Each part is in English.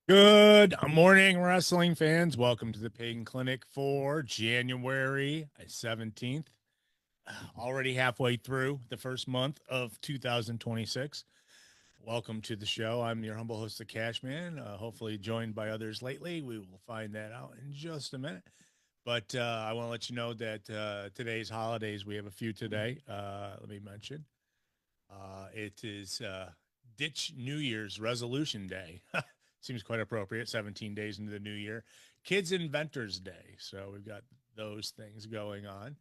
Good morning, wrestling fans. Welcome to the Pagan Clinic for January 17th. Already halfway through the first month of 2026. Welcome to the show. I'm your humble host, the Cashman, hopefully joined by others lately. We will find that out in just a minute. But I want to let you know that today's holidays, we have a few today. Let me mention. It is Ditch New Year's Resolution Day. Seems quite appropriate. 17 days into the new year. Kids Inventors Day. So we've got those things going on.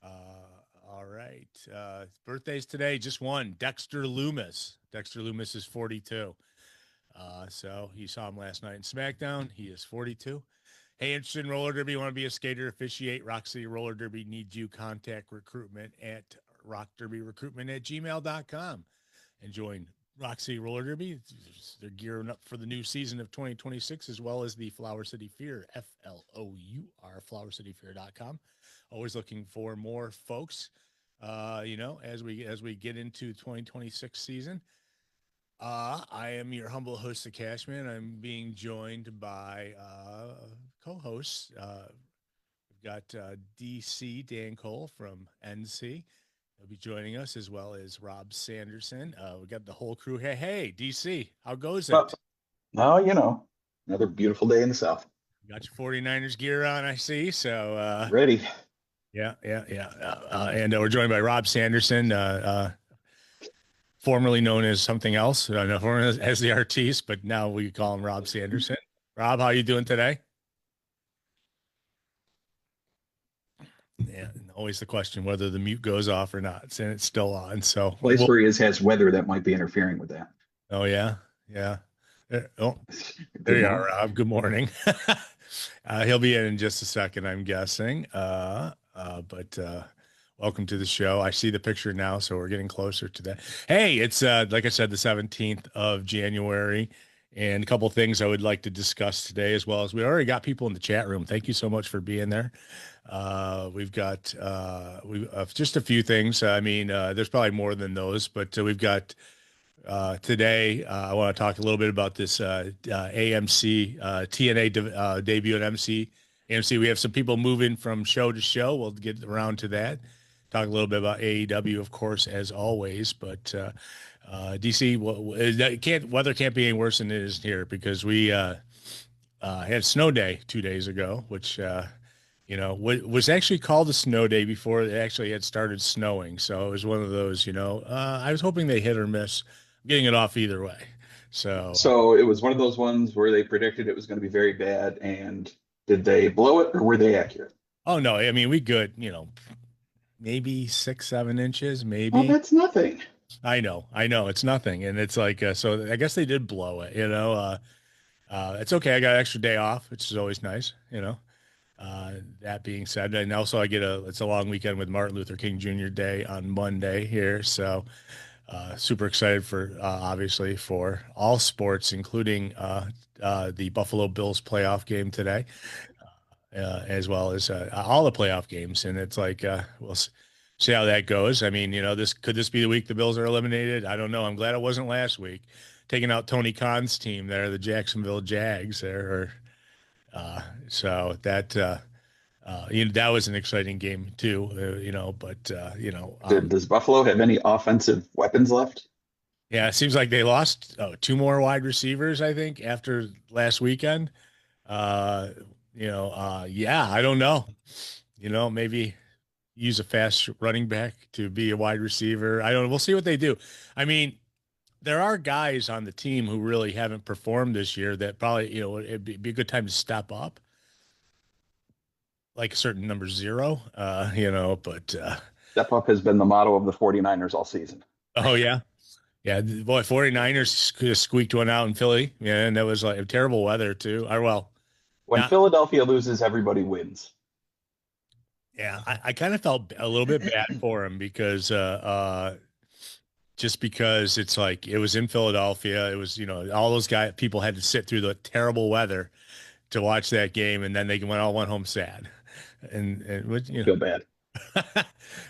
All right. Birthdays today, just one. Dexter Loomis. Dexter Loomis is 42. So you saw him last night in SmackDown. He is 42. Hey, interested in roller derby? Want to be a skater? Officiate Rock City Roller Derby needs you. Contact recruitment at rockderbyrecruitment@gmail.com and join Rock City Roller Derby. They're gearing up for the new season of 2026, as well as the Flower City Fear, FLOUR, flowercityfear.com. Always looking for more folks, as we get into 2026 season. I am your humble host, the Cashman. I'm being joined by co-hosts. We've got DC Dan Cole from NC. He'll be joining us, as well as Rob Sanderson. We got the whole crew. Hey, DC, how goes Well, it? no, another beautiful day in the South. You got your 49ers gear on, I see. So, Ready. yeah. And we're joined by Rob Sanderson, formerly known as something else, no, formerly as the artiste, but now we call him Rob Sanderson. Rob, how you doing today? Yeah, and always the question whether the mute goes off or not, and it's still on. So, Place where he is has weather that might be interfering with that. oh yeah. Oh, there Good you are, morning. Rob. Good morning. He'll be in just a second, I'm guessing. But welcome to the show. I see the picture now, so we're getting closer to that. Hey, it's like I said, the 17th of January, and a couple things I would like to discuss today, as well as we already got people in the chat room. Thank you so much for being there. We've got we just a few things. I mean, there's probably more than those, but we've got today, I want to talk a little bit about this AMC TNA debut at AMC. We have some people moving from show to show. We'll get around to that. Talk a little bit about AEW, of course, as always. But DC, weather can't be any worse than it is here, because we had snow day 2 days ago, which was actually called a snow day before it actually had started snowing. So it was one of those, I was hoping they hit or miss getting it off either way. So, So it was one of those ones where they predicted it was going to be very bad, and did they blow it or were they accurate? oh no, I mean, we good, maybe 6, 7 inches, Oh, maybe. that's nothing. I know it's nothing. And it's like, so I guess they did blow it, it's okay. I got an extra day off, which is always nice, that being said, and also it's a long weekend with Martin Luther King Jr. Day on Monday here. So, super excited for obviously for all sports, including the Buffalo Bills playoff game today, as well as all the playoff games. And it's like we'll see how that goes. I mean, this be the week the Bills are eliminated? I don't know. I'm glad it wasn't last week, taking out Tony Khan's team there, the Jacksonville Jags there. So that was an exciting game too, But Does Buffalo have any offensive weapons left? yeah, it seems like they lost two more wide receivers, I think, after last weekend. Uh, yeah, I don't know. Maybe use a fast running back to be a wide receiver. I don't know. We'll see what they do. I mean, there are guys on the team who really haven't performed this year that probably, it'd be a good time to step up, like a certain number zero, but Step up has been the motto of the 49ers all season. oh yeah. Yeah, boy, 49ers could have squeaked one out in Philly. Yeah, and that was like terrible weather too. Or well, When not Philadelphia loses, everybody wins. yeah, I kind of felt a little bit bad for him because just because it's like it was in Philadelphia. It was, all those people had to sit through the terrible weather to watch that game, and then they all went home sad. And I feel bad.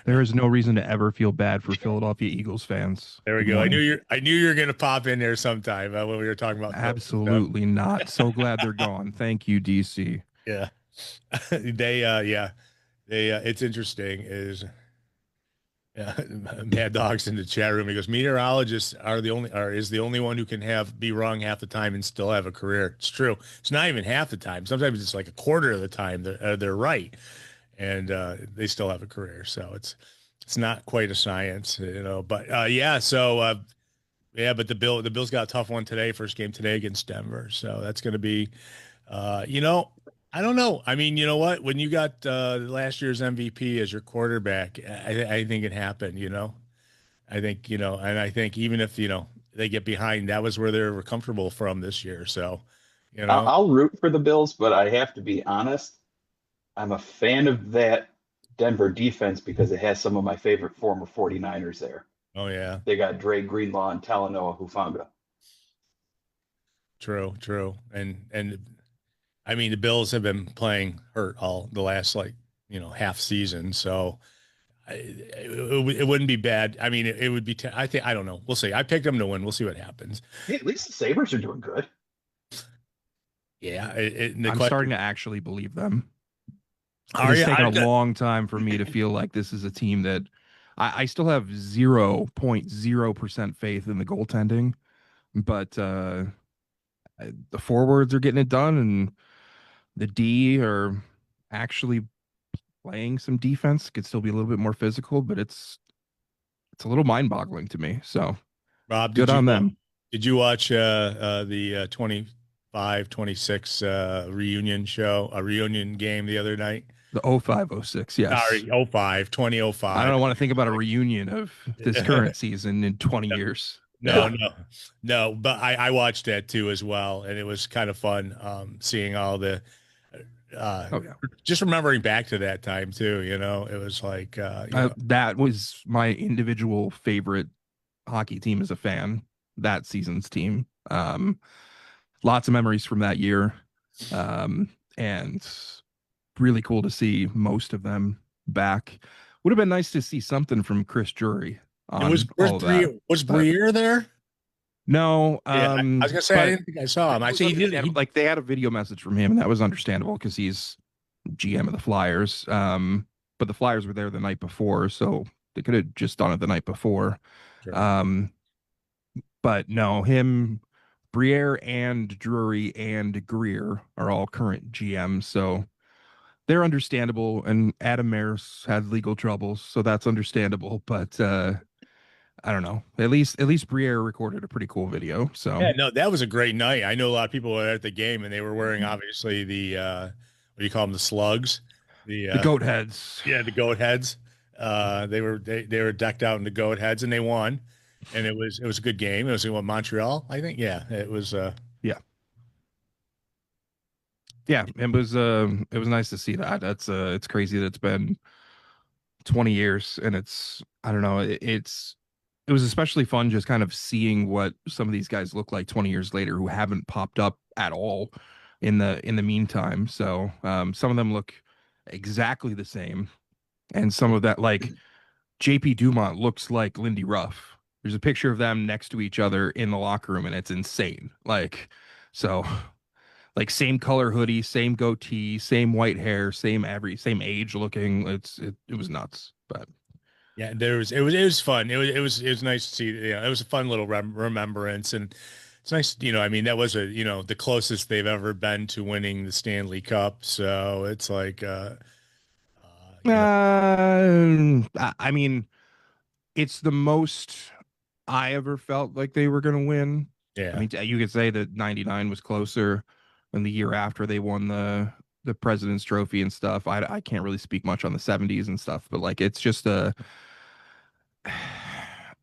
There is no reason to ever feel bad for Philadelphia Eagles fans. There we Good go. morning. I knew you were gonna pop in there sometime when we were talking about Philly stuff. Absolutely not. So glad they're gone. Thank you, DC. Yeah. They yeah. They it's interesting is yeah, Mad Dog's in the chat room. He goes, meteorologists are the only are is the only one who can have be wrong half the time and still have a career. It's true. It's not even half the time. Sometimes it's like a quarter of the time they're right, and they still have a career. So it's not quite a science, you know. But yeah, so yeah, but the Bills got a tough one today. First game today against Denver. So that's going to be, you know, I don't know. I mean, you know what? When you got last year's MVP as your quarterback, I think it happened. You know, I think you know, and I think even if you know they get behind, that was where they were comfortable from this year. So, you know, I'll root for the Bills, but I have to be honest. I'm a fan of that Denver defense because it has some of my favorite former 49ers there. oh yeah, They got Dre Greenlaw and Talanoa Hufanga. true, true, and I mean the Bills have been playing hurt all the last like half season, so. It wouldn't be bad. I mean, it would be. I think I don't know. We'll see. I picked them to win. We'll see what happens. Hey, at least the Sabres are doing good. Yeah, I'm starting to actually believe them. Are It's you? taken a long time for me to feel like this is a team that I still have 0.0% faith in the goaltending, but the forwards are getting it done, and the D are actually playing some defense. Could still be a little bit more physical, but it's a little mind-boggling to me. So Rob, good on them. did you watch the 25-26 reunion show, a reunion game the other night? The 0506, yes. Sorry, 05, 2005. I don't want to think about a reunion of this current season in 20 years. No, no. But I watched that too as well, and it was kind of fun seeing all the Oh yeah. just remembering back to that time too. You know, it was like that was my individual favorite hockey team as a fan, that season's team. Lots of memories from that year. And really cool to see most of them back. Would have been nice to see something from Chris Drury. Was Briere there? No, yeah, I was gonna say I didn't think I saw him. I see he did. Like they had a video message from him, and that was understandable because he's GM of the Flyers. But the Flyers were there the night before, so they could have just done it the night before. Sure. But no, him, Briere and Drury and Greer are all current GMs, so they're understandable. And Adam Mares had legal troubles, so that's understandable. But I don't know. At least Briere recorded a pretty cool video. So yeah, no, that was a great night. I know a lot of people were at the game and they were wearing obviously the what do you call them, the slugs, the goat heads. Yeah, the goat heads. They were decked out in the goat heads and they won. And it was a good game. It was in what, Montreal, I think. Yeah, it was. Yeah, it was nice to see that. That's it's crazy that it's been 20 years, and it's I don't know. It was especially fun just kind of seeing what some of these guys look like 20 years later who haven't popped up at all in the meantime. So some of them look exactly the same, and some of that, like JP Dumont looks like Lindy Ruff. There's a picture of them next to each other in the locker room, and it's insane. Like, so like same color hoodie, same goatee, same white hair, same age looking. It was nuts. But yeah, it was fun. It was nice to see. Yeah, it was a fun little remembrance, and it's nice. You know, I mean, that was the closest they've ever been to winning the Stanley Cup. So it's like, I mean, it's the most I ever felt like they were going to win. Yeah. I mean, you could say that 99 was closer, and the year after they won the President's Trophy and stuff. I can't really speak much on the 70s and stuff, but like it's just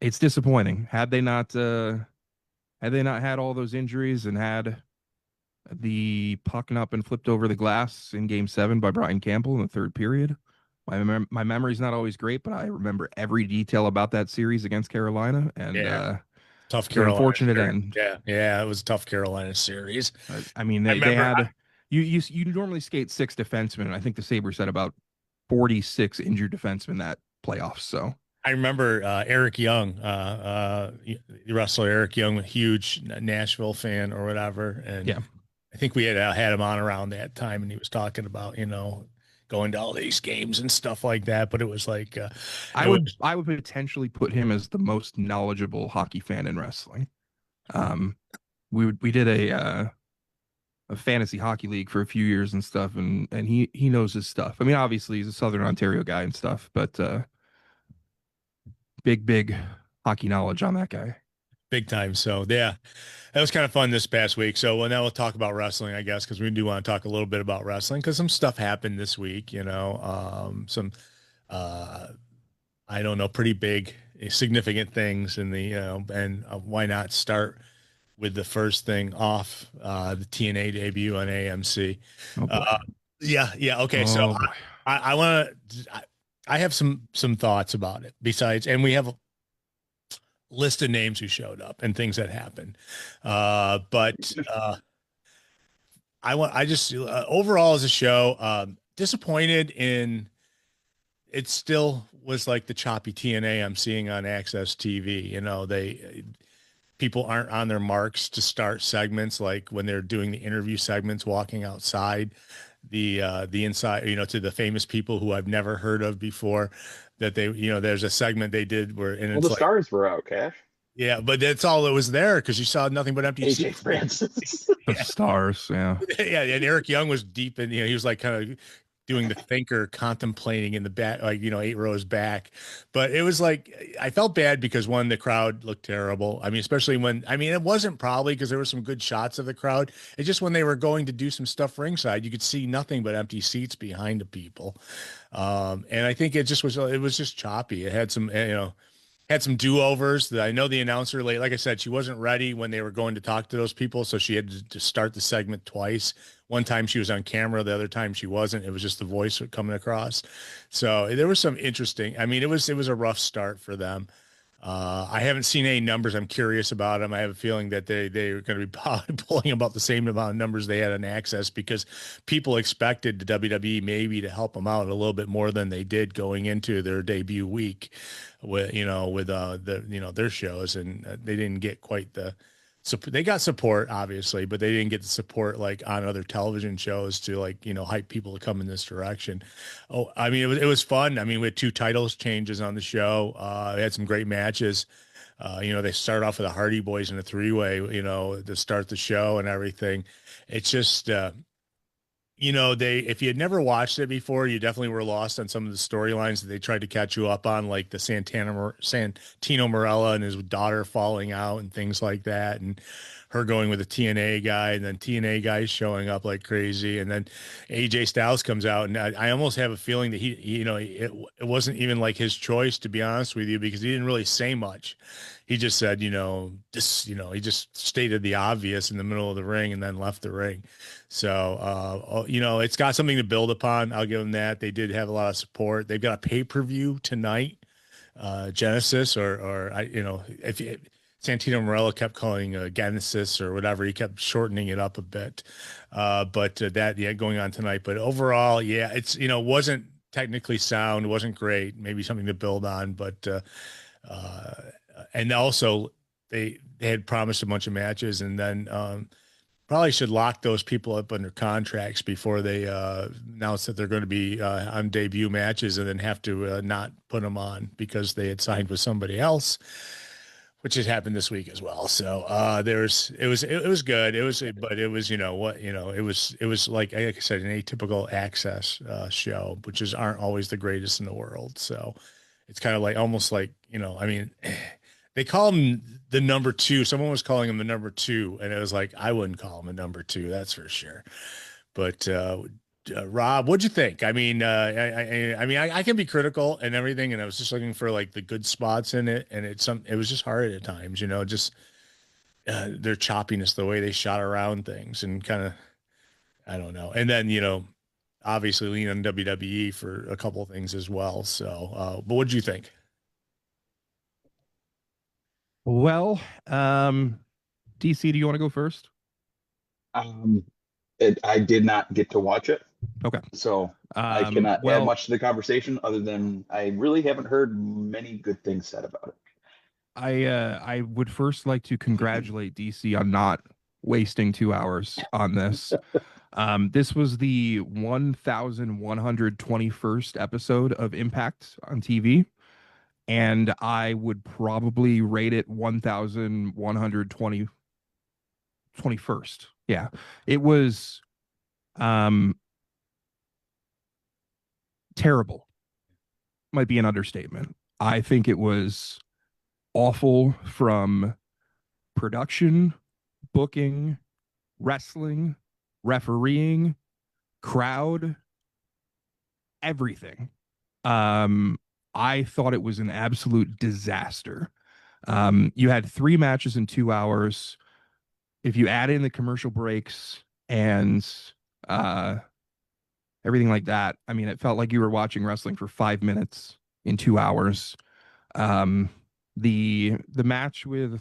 it's disappointing. Had they not had all those injuries and had the puck not been flipped over the glass in Game 7 by Brian Campbell in the third period. My memory's not always great, but I remember every detail about that series against Carolina, and tough Carolina. Unfortunate end. Yeah, it was a tough Carolina series. I mean, they had you normally skate 6 defensemen. I think the Sabres had about 46 injured defensemen that playoffs. So I remember Eric Young, the wrestler Eric Young, a huge Nashville fan or whatever, and yeah, I think we had him on around that time, and he was talking about going to all these games and stuff like that. But it was like I would potentially put him as the most knowledgeable hockey fan in wrestling. We did a fantasy hockey league for a few years and stuff, and he knows his stuff. I mean, obviously he's a Southern Ontario guy and stuff, but big hockey knowledge on that guy. big time. So yeah, that was kind of fun this past week. So now we'll talk about wrestling, I guess, because we do want to talk a little bit about wrestling because some stuff happened this week. Some I don't know, pretty big, significant things in the and why not start with the first thing off, the TNA debut on AMC. Oh boy. Yeah. Okay. Oh, So boy. I want to, I have some thoughts about it besides, and we have a list of names who showed up and things that happened. But I just, overall as a show, disappointed in, it still was like the choppy TNA I'm seeing on Access TV. People aren't on their marks to start segments, like when they're doing the interview segments, walking outside the inside, to the famous people who I've never heard of before, that there's a segment they did where, and Well, it's the like, stars were out, Cash. yeah, but that's all that was there because you saw nothing but empty AJ seats. Francis. The stars, yeah. Yeah, and Eric Young was deep in, he was like kind of doing the thinker, contemplating in the back, like 8 rows back. But it was like I felt bad because one, the crowd looked terrible. I mean, especially it wasn't probably because there were some good shots of the crowd. It's just when they were going to do some stuff ringside, you could see nothing but empty seats behind the people. And I think it was just choppy. It had some, had some do-overs that I know the announcer late. Like I said, she wasn't ready when they were going to talk to those people. So she had to start the segment twice. One time she was on camera. The other time she wasn't. It was just the voice coming across. So there was some interesting, it was a rough start for them. I haven't seen any numbers. I'm curious about them. I have a feeling that they're going to be pulling about the same amount of numbers they had on Access because people expected the WWE maybe to help them out a little bit more than they did going into their debut week with their shows, and they didn't get quite the support. They got support obviously, but they didn't get the support like on other television shows to hype people to come in this direction. Oh, it was fun. We had 2 titles changes on the show. We had some great matches. They started off with the Hardy Boys in a 3-way, to start the show and everything. It's just, if you had never watched it before, you definitely were lost on some of the storylines that they tried to catch you up on, like the Santino Marella and his daughter falling out and things like that, and her going with a TNA guy, and then TNA guys showing up like crazy, and then AJ Styles comes out, and I almost have a feeling that it wasn't even like his choice, to be honest with you, because he didn't really say much. He just said, he just stated the obvious in the middle of the ring and then left the ring. So, it's got something to build upon. I'll give them that. They did have a lot of support. They've got a pay-per-view tonight, Genesis, if Santino Marella kept calling Genesis or whatever, he kept shortening it up a bit. But going on tonight. But overall, yeah, it's, wasn't technically sound, wasn't great, maybe something to build on, but, and also they had promised a bunch of matches, and then probably should lock those people up under contracts before they announce that they're going to be on debut matches, and then have to not put them on because they had signed with somebody else, which has happened this week as well. So it was good. It was like I said, an atypical Access show, which aren't always the greatest in the world. So it's kind of like almost like, they call him the number 2. Someone was calling him the number 2, and it was like, I wouldn't call him a number 2, that's for sure. But Rob, what'd you think? I can be critical and everything, and I was just looking for like the good spots in it, and it was just hard at times, just their choppiness, the way they shot around things, and kind of, I don't know. And then obviously lean on WWE for a couple of things as well. So, but what'd you think? Well, DC, do you want to go first? I did not get to watch it. Okay. So I cannot add Well, much to the conversation other than I really haven't heard many good things said about it. I would first like to congratulate DC on not wasting 2 hours on this. This was the 1121st episode of Impact on TV, and I would probably rate it 1120 21st. Yeah. It was terrible. Might be an understatement. I think it was awful from production, booking, wrestling, refereeing, crowd, everything. I thought it was an absolute disaster. You had 3 matches in 2 hours. If you add in the commercial breaks and uh everything like that, I mean, it felt like you were watching wrestling for 5 minutes in 2 hours. Um, the match with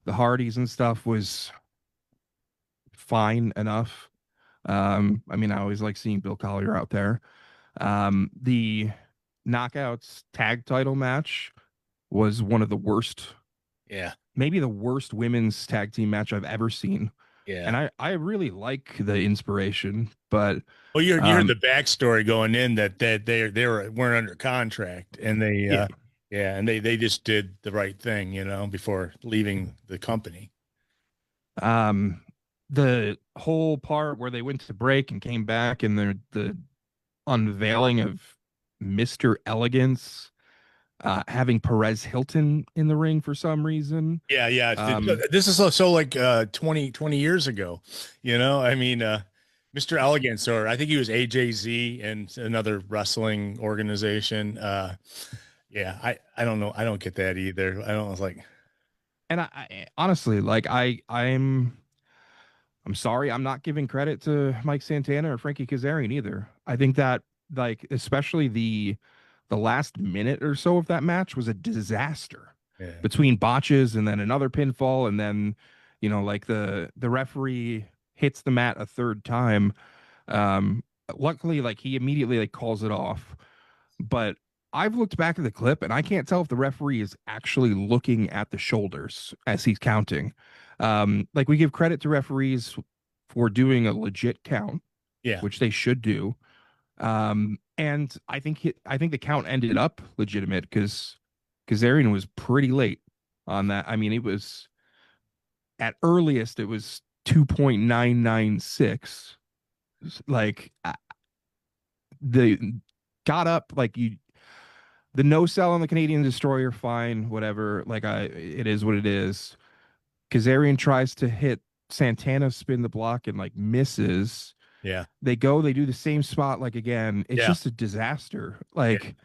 the Hardys and stuff was fine enough. I mean, I always like seeing Bill Collier out there. The Knockouts tag title match was one of the worst, Yeah. maybe the worst women's tag team match I've ever seen. Yeah. And I really like the inspiration, but Well, you heard the backstory going in that weren't under contract, and they just did the right thing, before leaving the company. The whole part where they went to break and came back, and the unveiling of Mr. Elegance, having Perez Hilton in the ring for some reason. Yeah. This is so like 20 years ago, I mean, Mr. Elegance, or I think he was AJZ and another wrestling organization. Yeah, I don't know. I don't get that either. I don't like, And I honestly, like, I'm sorry, I'm not giving credit to Mike Santana or Frankie Kazarian either. I think that, like, especially the last minute or so of that match was a disaster, between botches and then another pinfall, and then, like, the referee hits the mat a third time. Luckily, like, he immediately, like, calls it off. But I've looked back at the clip and I can't tell if the referee is actually looking at the shoulders as he's counting. Like, we give credit to referees for doing a legit count, which they should do. And I think the count ended up legitimate because Kazarian was pretty late on that. I mean, it was at earliest it was 2.996. Like, the got up, like, the no sell on the Canadian Destroyer, fine, whatever. Like, it is what it is. Kazarian tries to hit Santana, spin the block, and, like, misses. Yeah. They do the same spot, like, again. It's just a disaster. Like,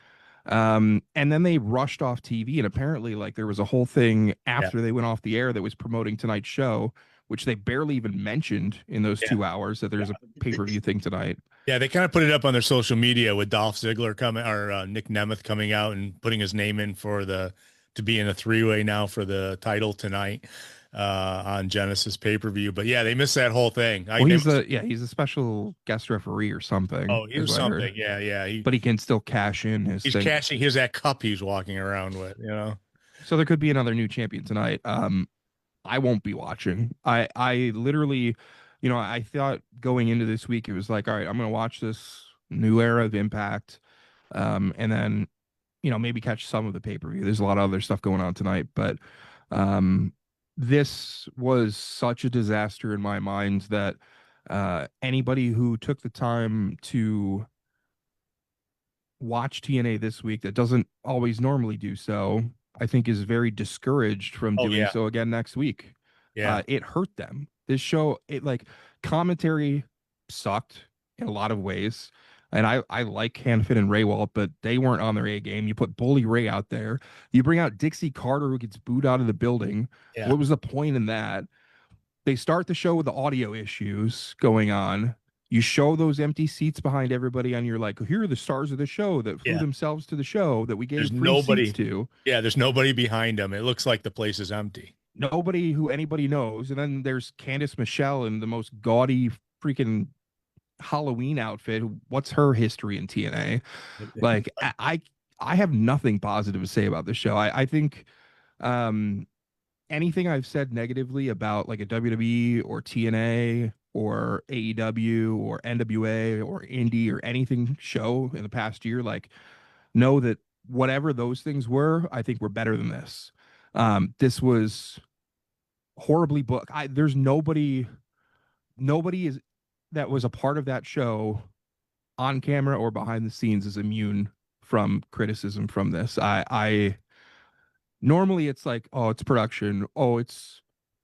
and then they rushed off TV, and apparently, like, there was a whole thing after they went off the air that was promoting tonight's show, which they barely even mentioned in those 2 hours, that there's a pay-per-view thing tonight. Yeah, they kind of put it up on their social media with Dolph Ziggler coming, or Nick Nemeth coming out and putting his name in to be in a 3-way now for the title tonight on Genesis pay-per-view. But yeah, they missed that whole thing. Well, he's a special guest referee or something. Oh, he's something. Yeah. But he can still cash in his he's thing. cashing his that cup he's walking around with, So there could be another new champion tonight. I won't be watching. I literally, I thought going into this week, it was like, all right, I'm going to watch this new era of Impact. And then, maybe catch some of the pay-per-view. There's a lot of other stuff going on tonight, but this was such a disaster in my mind that anybody who took the time to watch TNA this week that doesn't always normally do so, I think is very discouraged from doing so again next week. Yeah. It hurt them. This show, commentary sucked in a lot of ways. And I like Hanford and Raywalt, but they weren't on their A game. You put Bully Ray out there. You bring out Dixie Carter, who gets booed out of the building. Yeah. What was the point in that? They start the show with the audio issues going on. You show those empty seats behind everybody, and you're like, here are the stars of the show that flew themselves to the show that we gave free seats to. Yeah, there's nobody behind them. It looks like the place is empty. Nobody who anybody knows. And then there's Candice Michelle in the most gaudy freaking Halloween outfit. What's her history in TNA? Like I have nothing positive to say about this show. I think um anything I've said negatively about like a WWE or TNA or AEW or NWA or indie or anything show in the past year, like know that whatever those things were, I think were better than this. This was horribly booked. There's nobody is that was a part of that show on camera or behind the scenes is immune from criticism from this. I normally it's like, oh, it's production, oh, it's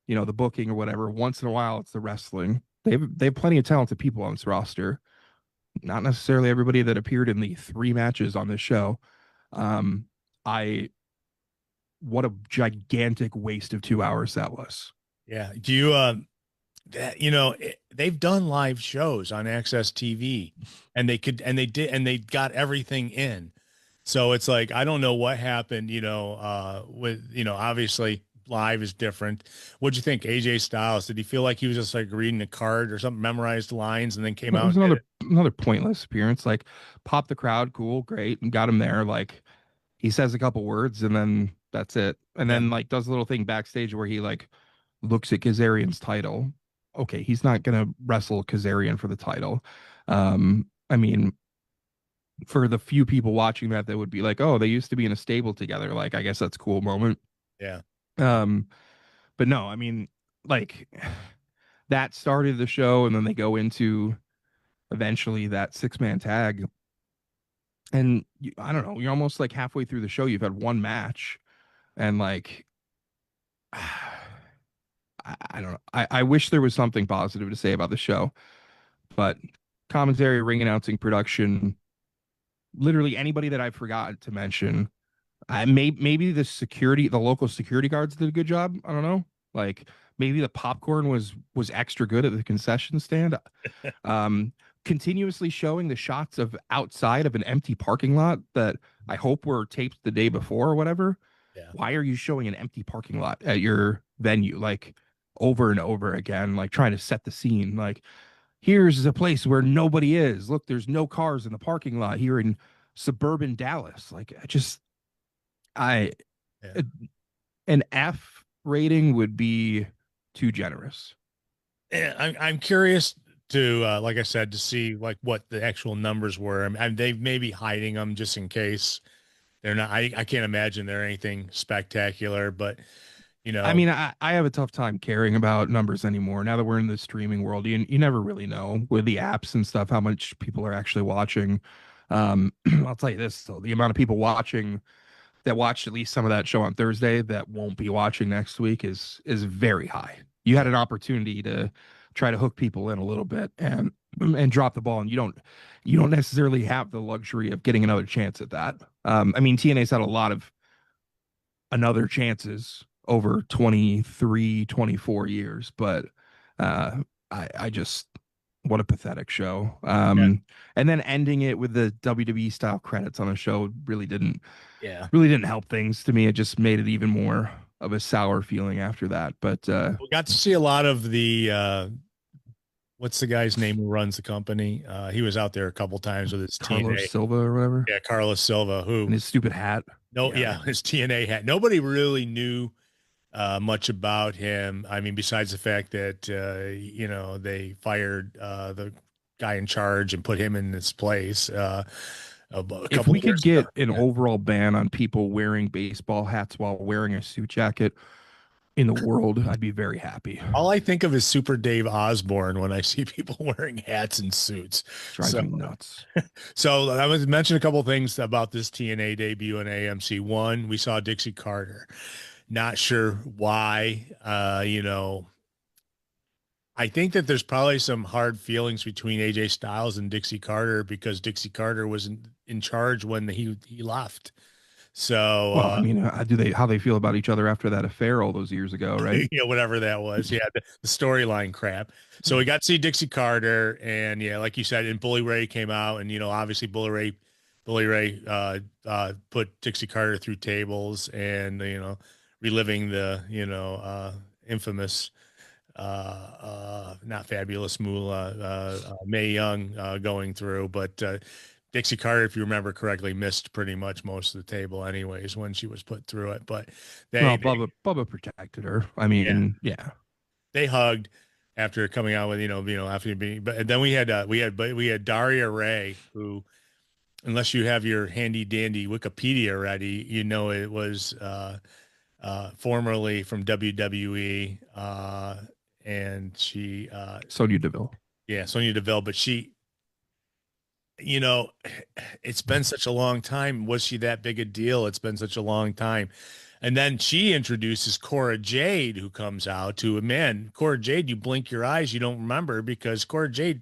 the booking or whatever. Once in a while, it's the wrestling. They have plenty of talented people on this roster. Not necessarily everybody that appeared in the 3 matches on this show. Um, I What a gigantic waste of 2 hours that was. Yeah. Do you they've done live shows on Access TV, and they got everything in. So it's like, I don't know what happened, with, obviously live is different. What'd you think? AJ Styles, did he feel like he was just like reading a card or something, memorized lines and then came It out was and did another pointless appearance. Like, pop the crowd, cool, great, and got him there. Like, he says a couple words and then that's it. And Yeah. then like does a little thing backstage where he like looks at Kazarian's title. Okay, he's not gonna wrestle Kazarian for the title. I mean, for the few people watching that would be like, oh, they used to be in a stable together. Like, I guess that's a cool moment. Yeah. Um, but no, I mean, like that started the show, and then they go into eventually that 6-man tag. And I don't know, you're almost like halfway through the show, you've had one match, and like I don't know. I wish there was something positive to say about the show, but commentary, ring announcing, production, literally anybody that I've forgotten to mention. Maybe the local security guards did a good job. I don't know. Like maybe the popcorn was extra good at the concession stand. Um, Continuously showing the shots of outside of an empty parking lot that I hope were taped the day before or whatever. Yeah. Why are you showing an empty parking lot at your venue like over and over again, like trying to set the scene? Like, here's a place where nobody is. Look, there's no cars in the parking lot here in suburban Dallas. Like, I Yeah. an F rating would be too generous. I'm curious to, like I said, to see like what the actual numbers were. I mean, they may be hiding them just in case they're not. I can't imagine they're anything spectacular, but I mean, I have a tough time caring about numbers anymore. Now that we're in the streaming world, you never really know with the apps and stuff how much people are actually watching. I'll tell you this though, the amount of people watching that watched at least some of that show on Thursday that won't be watching next week is very high. You had an opportunity to try to hook people in a little bit and drop the ball, and you don't necessarily have the luxury of getting another chance at that. I mean, TNA's had a lot of another chances over 23, 24 years, but I just, what a pathetic show. And then ending it with the WWE style credits on the show really didn't help things to me. It just made it even more of a sour feeling after that. But we got to see a lot of the what's the guy's name who runs the company? He was out there a couple times with his Carlos TNA. Silva or whatever. Yeah, Carlos Silva, who and his stupid hat. his TNA hat. Nobody really knew much about him. I mean, besides the fact that they fired the guy in charge and put him in his place. If we could get an overall ban on people wearing baseball hats while wearing a suit jacket in the world, I'd be very happy. All I think of is Super Dave Osborne when I see people wearing hats and suits. Drives me nuts. So I was mention a couple of things about this TNA debut in AMC. One, we saw Dixie Carter. Not sure why. I think that there's probably some hard feelings between AJ Styles and Dixie Carter because Dixie Carter was in charge when he left. So, well, I mean, how they feel about each other after that affair all those years ago, right? Whatever that was. Yeah, the storyline crap. So we got to see Dixie Carter, and yeah, like you said, and Bully Ray came out, and obviously Bully Ray put Dixie Carter through tables, and reliving the infamous not Fabulous Moolah, Mae Young going through, but Dixie Carter, if you remember correctly, missed pretty much most of the table anyways when she was put through it. But Well, Bubba protected her. I mean, yeah. They hugged after coming out with after being. But then we had Daria Ray, who, unless you have your handy dandy Wikipedia ready, it was formerly from WWE, and she Sonya Deville. Yeah, Sonya Deville, but she, it's been such a long time. Was she that big a deal? It's been such a long time. And then she introduces Cora Jade, who comes out to, man, Cora Jade, you blink your eyes, you don't remember, because Cora Jade,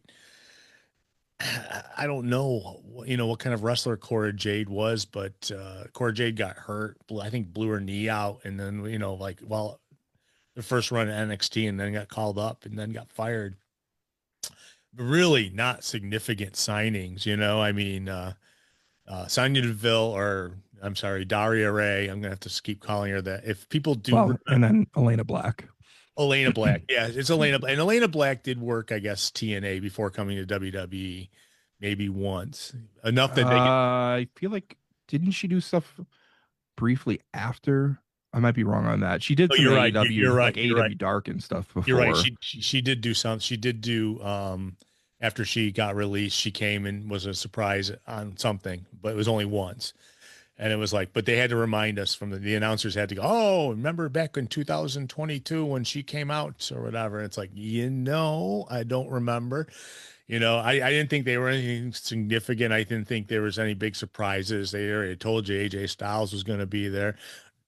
I don't know, what kind of wrestler Cora Jade was, but Cora Jade got hurt. I think blew her knee out. And then, the first run at NXT, and then got called up and then got fired. Really not significant signings, I mean, Sonya Deville, or I'm sorry, Daria Ray. I'm gonna have to keep calling her that. If people do, and then Elena Black. Elena Black, yeah, it's Elena, and Elena Black did work, I guess, TNA before coming to WWE, maybe once, enough that I feel like, didn't she do stuff briefly after? I might be wrong on that. She did some AEW, you're right, like AEW Dark and stuff before. You're right. She did do some. She did do after she got released, she came and was a surprise on something, but it was only once. And it was like, but they had to remind us from the announcers had to go, oh, remember back in 2022 when she came out or whatever. And it's like, I don't remember. I didn't think they were anything significant. I didn't think there was any big surprises. They already told you AJ Styles was going to be there.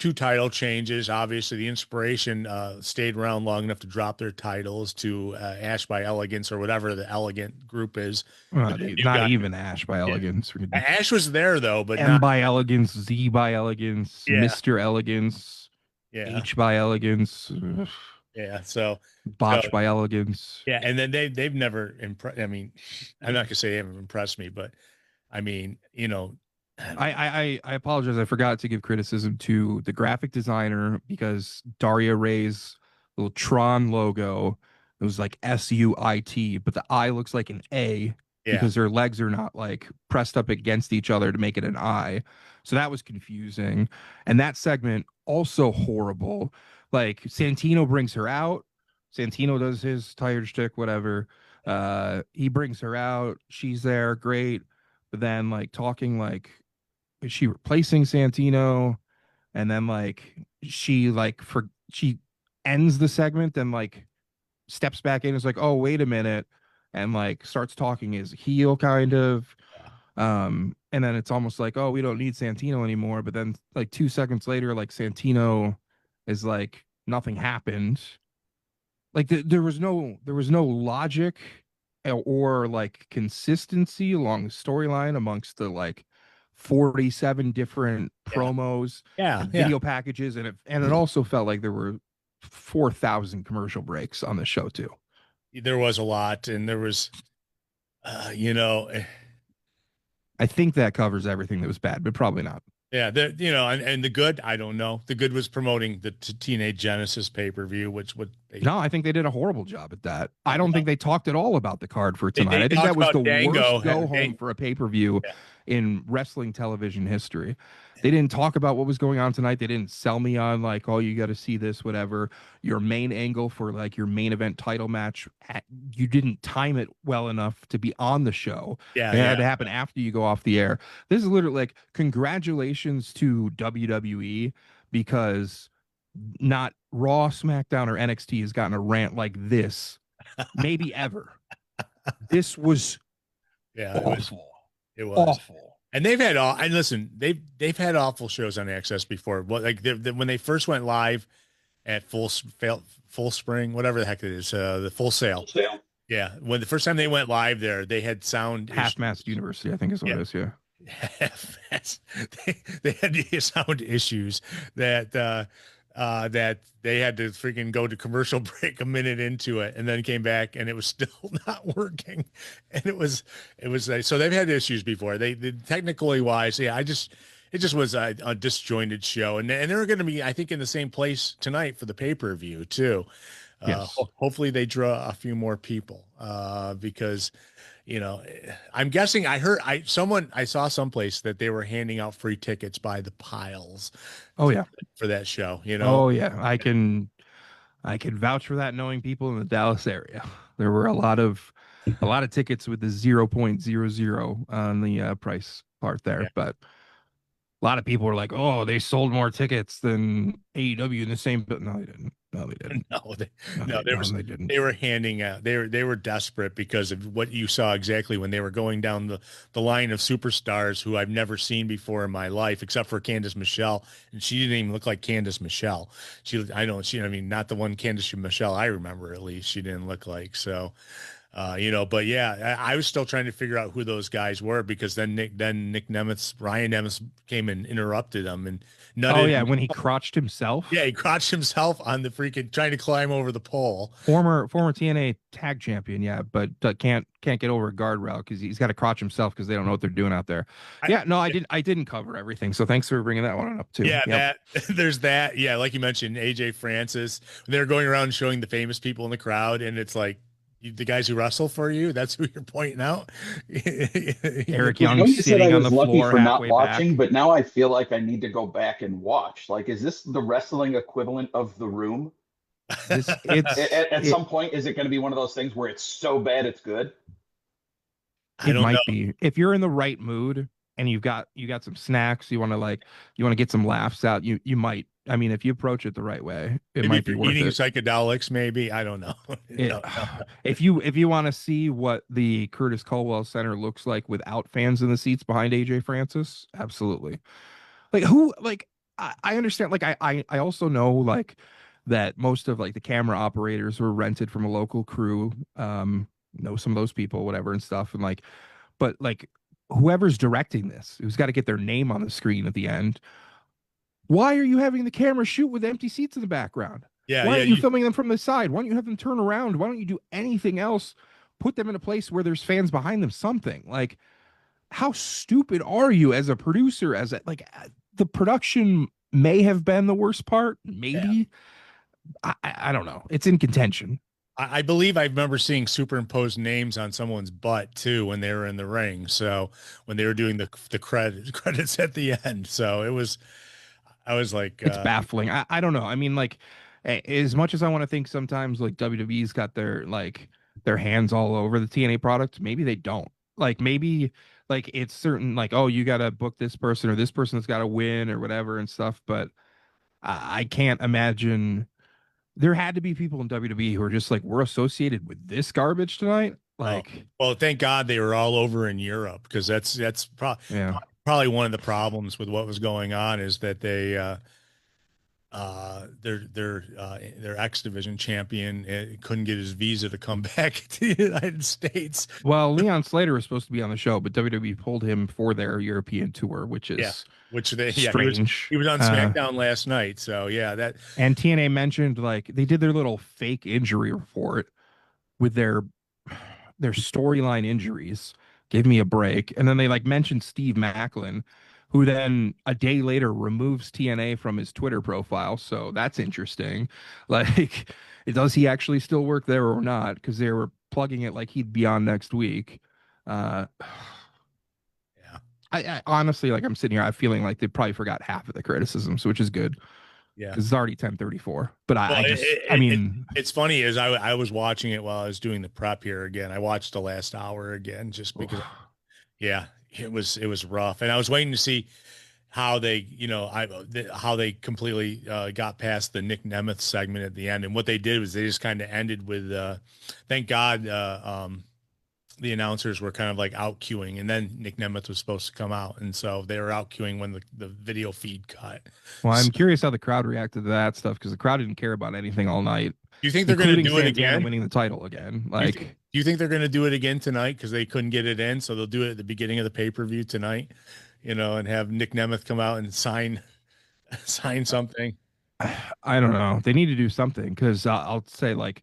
2 title changes. Obviously, the Inspiration stayed around long enough to drop their titles to Ash by Elegance, or whatever the Elegant group is. Not even Ash by Elegance. Ash was there though, but M by Elegance, Z by Elegance, Mr. Elegance, H by Elegance. Yeah, so Botch by Elegance. Yeah, and then they've never impressed. I mean, I'm not gonna say they haven't impressed me, but I mean, I apologize. I forgot to give criticism to the graphic designer, because Daria Ray's little Tron logo, it was like SUIT, but the I looks like an A because their legs are not like pressed up against each other to make it an I. So that was confusing. And that segment also horrible. Like, Santino brings her out. Santino does his tired shtick, whatever. He brings her out. She's there, great. But then, like, talking like, is she replacing Santino? And then, like, she ends the segment and, like, steps back in. Is like, oh, wait a minute, and, like, starts talking as heel, kind of. And then it's almost like, oh, we don't need Santino anymore. But then, like, 2 seconds later, like, Santino is like, nothing happened. Like, there was no logic or like consistency along the storyline amongst the like 47 different promos, video packages, and it also felt like there were 4,000 commercial breaks on the show too. There was a lot, and there was, I think that covers everything that was bad, but probably not. Yeah, and the good, I don't know. The good was promoting the Teenage Genesis pay-per-view, no, I think they did a horrible job at that. I don't think they talked at all about the card for tonight. I think that was the worst go-home for a pay-per-view in wrestling television history. They didn't talk about what was going on tonight. They didn't sell me on like, oh, you got to see this, whatever. Your main angle for like your main event title match, you didn't time it well enough to be on the show. It had to happen after you go off the air. This is literally like, congratulations to WWE, because not Raw, SmackDown, or NXT has gotten a rant like this maybe ever. This was awful. It was awful. And they've had they've had awful shows on Access before. Like when they first went live at Full Spring, whatever the heck it is, the Full Sail. Yeah, when the first time they went live there, they had sound Half-Mast University, I think is what it is. Yeah, they had these sound issues that that they had to freaking go to commercial break a minute into it, and then came back and it was still not working. And it was so they've had issues before. They technically wise, it just was a disjointed show, and they're going to be, I think, in the same place tonight for the pay-per-view too. Yes. Hopefully they draw a few more people, because I'm guessing I saw someplace that they were handing out free tickets by the piles Oh for, yeah. for that show, Oh yeah. I can vouch for that, knowing people in the Dallas area. There were a lot of tickets with the 0.00 on the price part there, Yeah. but a lot of people were like, "Oh, they sold more tickets than AEW in the same." But no, they didn't. No, they didn't. No, No, no, there was they didn't. they were handing out. They were desperate because of what you saw exactly when they were going down the line of superstars who I've never seen before in my life, except for Candice Michelle, and she didn't even look like Candice Michelle. I mean, not the one Candice Michelle I remember, at least she didn't look like. So, but yeah, I was still trying to figure out who those guys were, because then Ryan Nemeth came and interrupted them and Oh nutted. yeah, when he crotched himself. Yeah, he crotched himself on the freaking trying to climb over the pole. Former TNA tag champion, yeah, but can't get over a guardrail because he's got to crotch himself because they don't know what they're doing out there. I, Yeah, no, I didn't cover everything, so thanks for bringing that one up too. yeah, Yep. there's that. Yeah, like you mentioned, AJ Francis. They're going around showing the famous people in the crowd, and it's like the guys who wrestle for you. That's who you're pointing out. Eric I know Young you said I sitting on was the lucky floor for not halfway watching, back. but now I feel like I need to go back and watch. Like, is this the wrestling equivalent of The Room? This At, it's at it some point, is it going to be one of those things where it's so bad it's good? I it don't know. might be, if you're in the right mood and you got some snacks, you want to get some laughs out. You might. I mean, if you approach it the right way, it Maybe might if be you're worth eating it. psychedelics, maybe I don't know. It, No, no. if you want to see what the Curtis Caldwell Center looks like without fans in the seats behind AJ Francis, absolutely. I understand. Like I also know like that most of like the camera operators were rented from a local crew. Know some of those people, whatever and stuff, and but like whoever's directing this, who's got to get their name on the screen at the end. Why are you having the camera shoot with empty seats in the background? Yeah, Why yeah. aren't you filming them from the side? Why don't you have them turn around? Why don't you do anything else? Put them in a place where there's fans behind them, something. Like, how stupid are you as a producer? The production may have been the worst part, Yeah. maybe. I don't know. It's in contention. I believe I remember seeing superimposed names on someone's butt too when they were in the ring. So when they were doing the credits at the end. So I was like, It's baffling. I don't know. I mean, like, as much as I want to think sometimes like WWE's got their hands all over the TNA product, maybe they don't. Like maybe like it's certain like, oh, you gotta book this person or this person's gotta win or whatever and stuff. But I can't imagine there had to be people in WWE who are just like, we're associated with this garbage tonight. oh, Like, well, thank God they were all over in Europe, because yeah. probably one of the problems with what was going on is that their X division champion couldn't get his visa to come back to the United States. Well, Leon Slater was supposed to be on the show, but WWE pulled him for their European tour, which Yeah, is he was strange. on SmackDown last night. So yeah, that And TNA mentioned like they did their little fake injury report with their storyline injuries. Give me a break. And then they like mentioned Steve Macklin, who then a day later removes TNA from his Twitter profile. So that's interesting. Like, does he actually still work there or not? Because they were plugging it like he'd be on next week. Uh, yeah, I honestly, like, I'm sitting here, I'm feeling like they probably forgot half of the criticisms, which is good yeah. because it's already 10:34. But Well, I mean, it's funny is I was watching it while I was doing the prep here again. I watched the last hour again just because. Yeah, it was rough, and I was waiting to see how they, how they completely got past the Nick Nemeth segment at the end. And what they did was they just kind of ended with, thank God, the announcers were kind of like out queuing, and then Nick Nemeth was supposed to come out, and so they were out queuing when the video feed cut. well, I'm So, curious how the crowd reacted to that stuff because the crowd didn't care about anything all night, do you think they're going to including do it Santana again? winning the title again. Do you, Like, do you think they're going to do it again tonight because they couldn't get it in? So they'll do it at the beginning of the pay-per-view tonight, and have Nick Nemeth come out and sign something. I don't know. They need to do something because I'll say like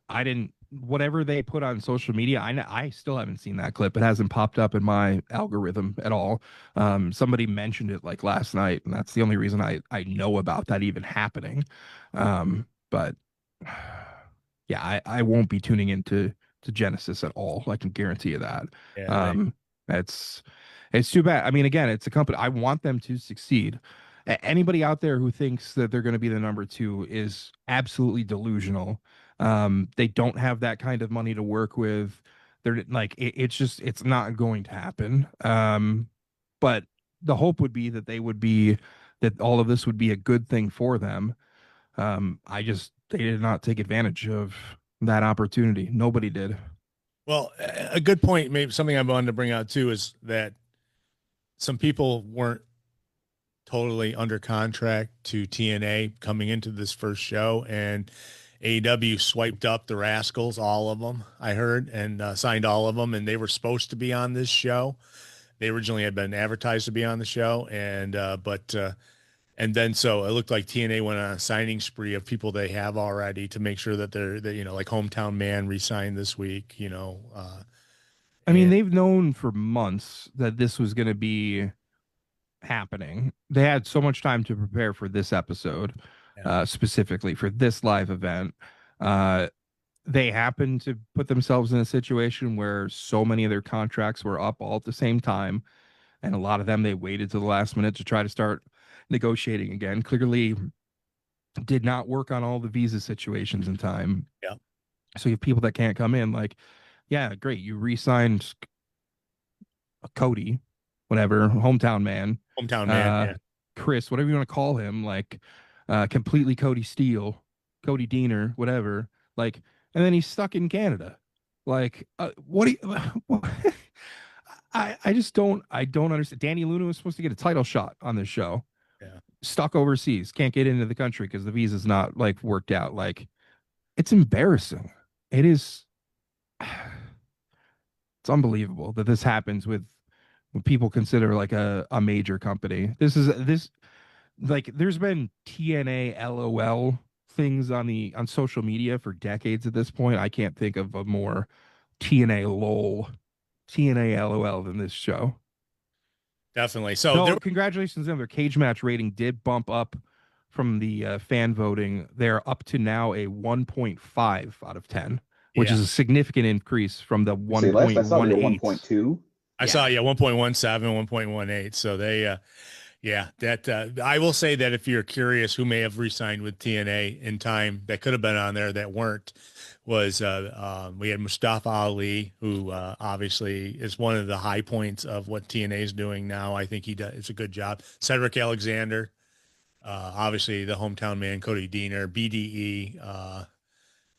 I didn't whatever they put on social media. I still haven't seen that clip. It hasn't popped up in my algorithm at all. Somebody mentioned it like last night, and that's the only reason I know about that even happening. But yeah, I won't be tuning into to Genesis at all. I can guarantee you that. Yeah, Um, that's it's too bad. I mean, again, it's a company. I want them to succeed. Anybody out there who thinks that they're going to be the number two is absolutely delusional. They don't have that kind of money to work with. They're like, it's just, it's not going to happen. But the hope would be that that all of this would be a good thing for them. They did not take advantage of that opportunity. Nobody did. well, a good point, maybe something I wanted to bring out too, is that some people weren't totally under contract to TNA coming into this first show, and AEW swiped up the Rascals, all of them, I heard, and signed all of them, and they were supposed to be on this show. They originally had been advertised to be on the show, and then so it looked like TNA went on a signing spree of people they have already to make sure that like Hometown Man re-signed this week, I mean, and they've known for months that this was going to be happening. They had so much time to prepare for this episode, yeah, specifically for this live event. Uh, they happened to put themselves in a situation where so many of their contracts were up all at the same time, and a lot of them they waited to the last minute to try to start negotiating again. Clearly, did not work on all the visa situations in time. yeah, So you have people that can't come in. Like, yeah, great, you re-signed Cody, whatever, hometown man, Hometown Man, yeah. Chris, whatever you want to call him, like completely Cody Steele, Cody Deaner, whatever. Like, and then he's stuck in Canada. Like, what do you? What, I just don't understand. Danny Luna was supposed to get a title shot on this show. Yeah. Stuck overseas, can't get into the country because the visa's not like worked out. Like, it's embarrassing. It is. It's unbelievable that this happens with what people consider like a major company. This like there's been TNA LOL things on social media for decades at this point. I can't think of a more TNA lol, TNA LOL than this show. Definitely. So No, congratulations on their cage match rating did bump up from the fan voting. They're up to now a 1.5 out of 10, which is a significant increase from the Say last I saw they were 1.18. 1.2. I saw, 1.17, 1.18. So they, yeah, that I will say that if you're curious who may have re-signed with TNA in time that could have been on there that weren't, was we had Mustafa Ali, who obviously is one of the high points of what TNA is doing now. I think he does it's a good job. Cedric Alexander, obviously the hometown man, Cody Deaner, BDE,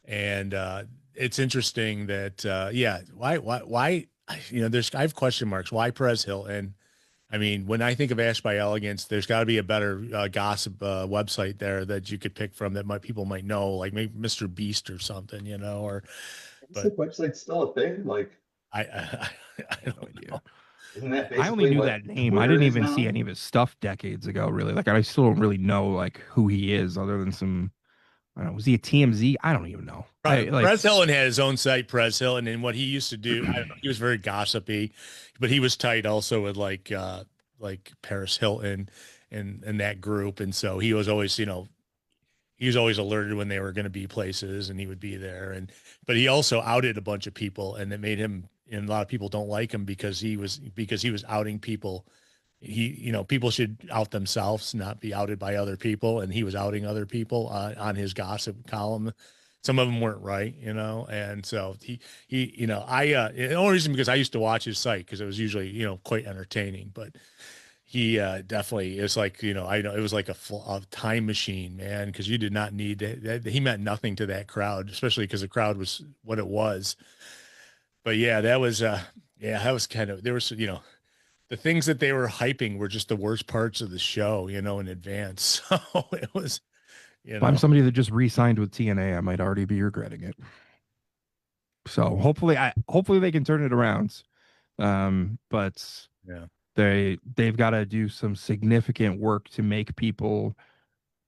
and it's interesting that why I have question marks. Why Perez Hilton? I mean, when I think of Ash by Elegance, there's got to be a better gossip website there that you could pick from that people might know, like maybe Mr. Beast or something, or. Is the website still a thing? Like, I don't know. Isn't that I only basically knew what that name. I Twitter didn't is even now? see any of his stuff decades ago, really. Like I still don't really know like who he is other than some I don't know, was he a TMZ? I don't even know. Perez Hilton had his own site, Perez Hilton, and what he used to do, I don't know, he was very gossipy, but he was tight also with like Paris Hilton and that group, and so he was always he was always alerted when they were going to be places, and he would be there, but he also outed a bunch of people, and it made him, and a lot of people don't like him because he was outing people. People should out themselves, not be outed by other people. And he was outing other people on his gossip column. Some of them weren't right, and so the only reason because I used to watch his site because it was usually, quite entertaining, but he definitely is like, I know it was like a time machine, man, because you did not need that. He meant nothing to that crowd, especially because the crowd was what it was. But yeah, that was kind of, there was, the things that they were hyping were just the worst parts of the show, in advance. So it was, If I'm somebody that just re-signed with TNA, I might already be regretting it. So hopefully they can turn it around. But yeah, they've got to do some significant work to make people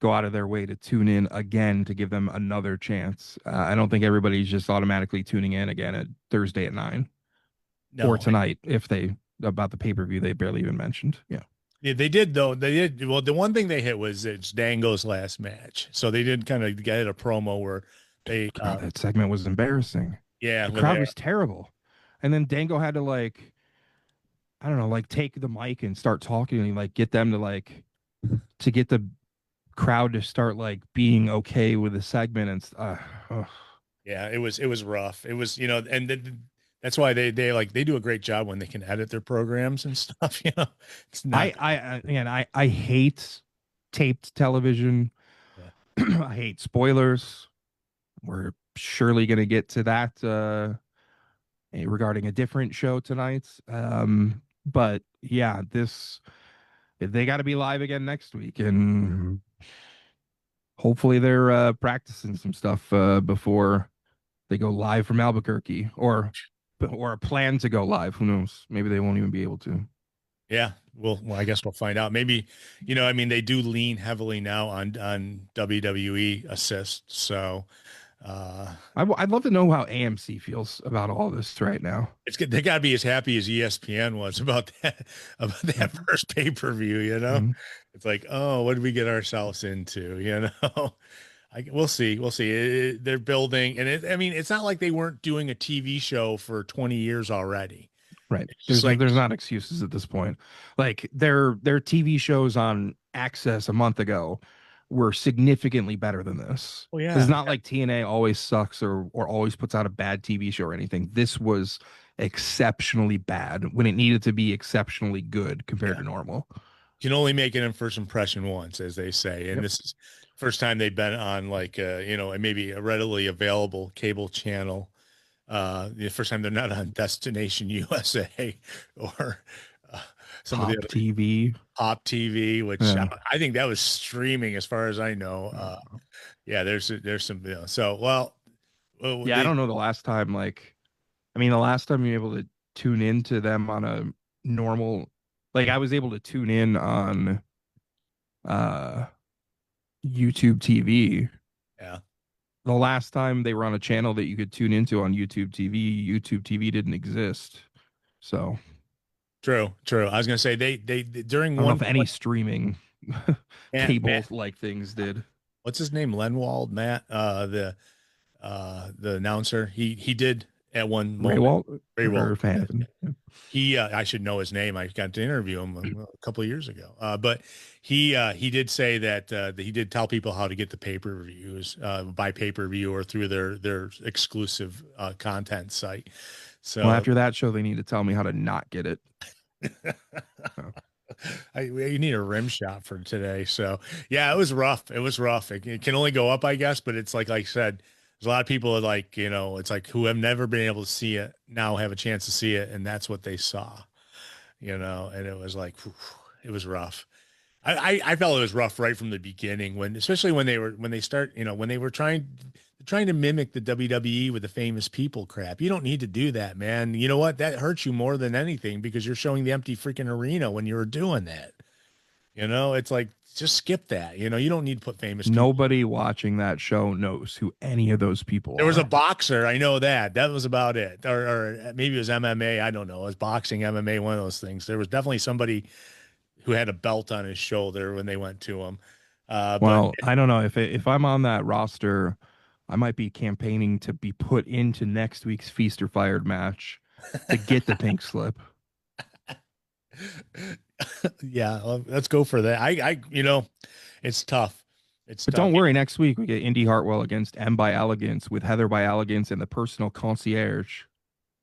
go out of their way to tune in again to give them another chance. I don't think everybody's just automatically tuning in again at Thursday at 9 or tonight if they about the pay-per-view they barely even mentioned. Yeah, they did though. They did. Well, the one thing they hit was it's Dango's last match, so they did kind of get a promo where They God, that segment was embarrassing. yeah, The with crowd Aaron. was terrible. And then Dango had to like, I don't know, like take the mic and start talking and like get them to like to get the crowd to start like being okay with the segment ugh. Yeah, it was rough. It was, and that's why they like they do a great job when they can edit their programs and stuff, It's not Again, I hate taped television. yeah. I hate spoilers. We're surely going to get to that regarding a different show tonight. But yeah, this they got to be live again next week, and hopefully they're practicing some stuff before they go live from Albuquerque, or a plan to go live. Who knows? Maybe they won't even be able to. Yeah, well, I guess we'll find out. Maybe, I mean, they do lean heavily now on WWE assist. So, I'd love to know how AMC feels about all this right now. it's good. They got to be as happy as ESPN was about that first pay-per-view, Mhm. It's like, oh, what did we get ourselves into, we'll see. We'll see. They're building, and I mean, it's not like they weren't doing a TV show for 20 years already. Right. It's just like, There's not excuses at this point. Like their TV shows on Access a month ago were significantly better than this. oh It's yeah, not like TNA always sucks or always puts out a bad TV show or anything. This was exceptionally bad when it needed to be exceptionally good compared yeah. to normal. You can only make an first impression once, as they say. And Yep. this is first time they've been on like maybe a readily available cable channel. The first time they're not on Destination USA or uh, some of the Pop other TV. Pop TV, which Yeah. I think that was streaming as far as I know. Yeah, there's some, so Yeah, I don't know the last time the last time you're able to tune into them on a normal, like I was able to tune in on uh YouTube TV. yeah, The last time they were on a channel that you could tune into on YouTube TV didn't exist. So true. I was gonna say they during I don't know one if any streaming cable Matt, like things did. what's his name? Lenwald, Matt, the announcer. He did at one Ray moment. Walt Ray or Walt. Fan. He I should know his name. I got to interview him a couple of years ago. But he did say that he did tell people how to get the pay-per-views by pay-per-view or through their exclusive content site. So Well, after that show, they need to tell me how to not get it. you need a rim shot for today. So yeah, it was rough. It was rough. It can only go up, I guess, but it's like I said, there's a lot of people that like, it's like who have never been able to see it now have a chance to see it. And that's what they saw, and it was like, whew, it was rough. I felt it was rough right from the beginning especially when they were trying to mimic the WWE with the famous people crap. You don't need to do that, man. You know what? That hurts you more than anything because you're showing the empty freaking arena when you were doing that. It's like, just skip that. You don't need to put famous people. Nobody watching that show knows who any of those people There are. was a boxer. I know that. That was about it. Or maybe it was MMA. I don't know. It was boxing, MMA, one of those things. There was definitely somebody who had a belt on his shoulder when they went to him. Well, I don't know if I'm on that roster, I might be campaigning to be put into next week's Feast or Fired match to get the pink slip. Yeah, well, let's go for that. It's tough. But don't worry, next week we get Indy Hartwell against M by Elegance with Heather by Elegance and the personal concierge.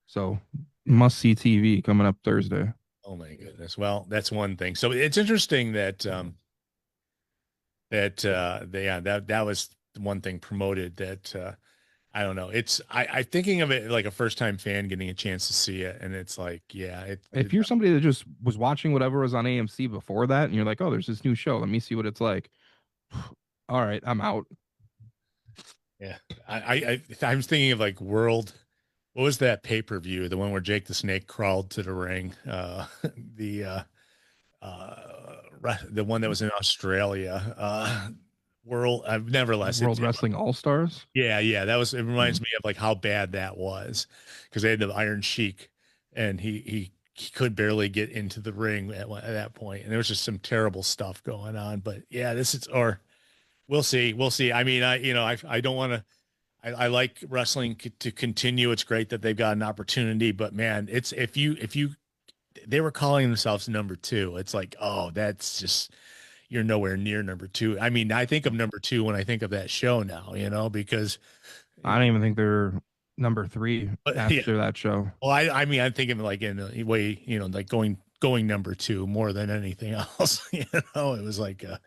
So must see TV coming up Thursday. Oh my goodness. Well, that's one thing. So it's interesting that that was one thing promoted that I don't know. I thinking of it like a first time fan getting a chance to see it, and it's like, yeah. If you're somebody that just was watching whatever was on AMC before that, and you're like, oh, there's this new show, let me see what it's like. All right, I'm out. Yeah, I was thinking of like World. What was that pay-per-view? The one where Jake the Snake crawled to the ring. The one that was in Australia. World Wrestling All Stars. Yeah. It reminds me of like how bad that was because they had the Iron Sheik and he could barely get into the ring at that point. And there was just some terrible stuff going on, but yeah, we'll see. I mean, I don't want to, I like wrestling to continue. It's great that they've got an opportunity, but man, it's if you they were calling themselves number two. It's like, oh, that's just you're nowhere near number two. I mean, I think of number two when I think of that show now, because I don't even think they're number 3 but yeah. after that show. Well, I mean, I'm thinking like in a way, like going number two more than anything else. It was like it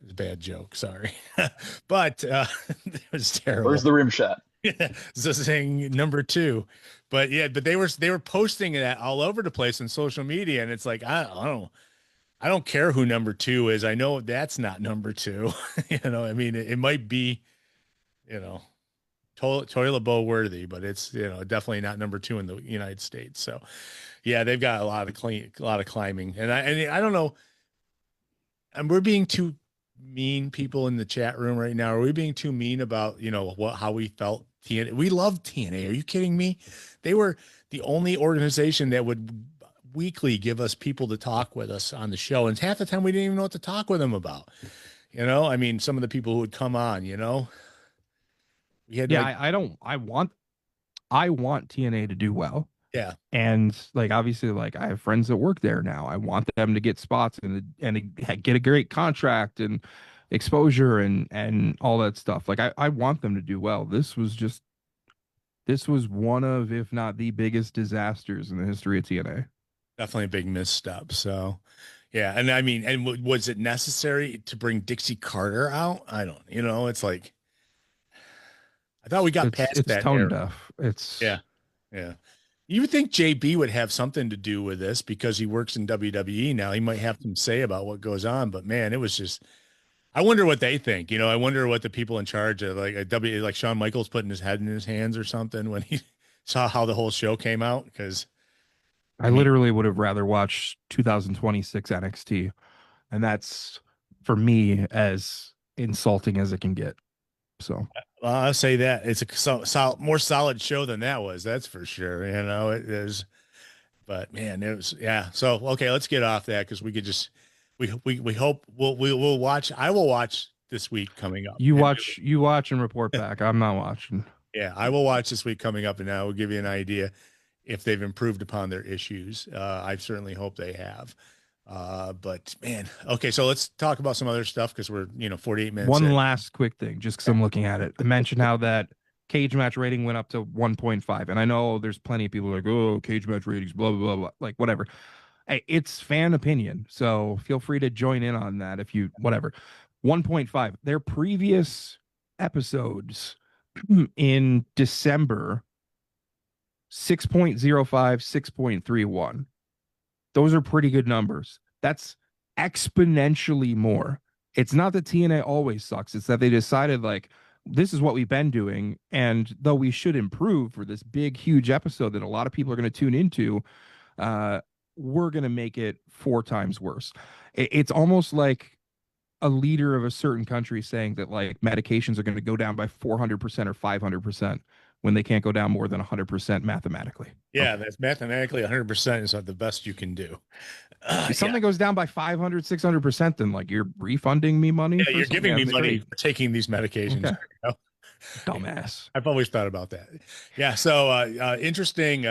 was a bad joke. Sorry, but it was terrible. Where's the rim shot? So saying number two, but yeah, but they were posting that all over the place on social media, and it's like I don't care who number two is. I know that's not number two. I mean, it might be, toilet bowl worthy, but it's definitely not number two in the United States. So, yeah, they've got a lot of climbing, and I don't know. And we're being too mean people in the chat room right now. Are we being too mean about how we felt? TNA, we love TNA. Are you kidding me? They were the only organization that would weekly give us people to talk with us on the show, and half the time we didn't even know what to talk with them about. I mean, some of the people who would come on, we had I want TNA to do well. Yeah. And like, obviously, like, I have friends that work there now. I want them to get spots and get a great contract and exposure and all that stuff. Like, I want them to do well. This was one of, if not the biggest disasters in the history of TNA. Definitely a big misstep. So, yeah. And I mean, and was it necessary to bring Dixie Carter out? I don't, it's like, I thought we got past that. It's tone deaf. It's yeah. You would think JB would have something to do with this because he works in WWE now. He might have some say about what goes on, but man, it was just, I wonder what they think. I wonder what the people in charge of like Shawn Michaels putting his head in his hands or something when he saw how the whole show came out. Because I literally would have rather watched 2026 NXT. And that's, for me, as insulting as it can get. So I'll say that it's a more solid show than that was. That's for sure. It is, but man, it was, yeah. So, okay, let's get off that. Cause we could just, we hope we'll watch. I will watch this week coming up. You watch and report back. I'm not watching. Yeah. I will watch this week coming up, and I will give you an idea if they've improved upon their issues. I certainly hope they have. But man, okay, so let's talk about some other stuff because we're 48 minutes. One last quick thing, just because I'm looking at it. I mentioned how that cage match rating went up to 1.5, and I know there's plenty of people like, oh, cage match ratings, blah blah blah, blah. Like, whatever. Hey, it's fan opinion, so feel free to join in on that if you whatever. 1.5. Their previous episodes in December, 6.05, 6.31. Those are pretty good numbers. That's exponentially more. It's not that TNA always sucks. It's that they decided, like, this is what we've been doing. And though we should improve for this big, huge episode that a lot of people are going to tune into, we're going to make it 4 times worse. It's almost like a leader of a certain country saying that, like, medications are going to go down by 400% or 500%. When they can't go down more than 100% mathematically. Yeah, that's mathematically 100% is the best you can do. If something goes down by 500, 600%, then like you're refunding me money. Yeah, you're giving me money for taking these medications. Okay. Dumbass. I've always thought about that. Yeah. So interesting.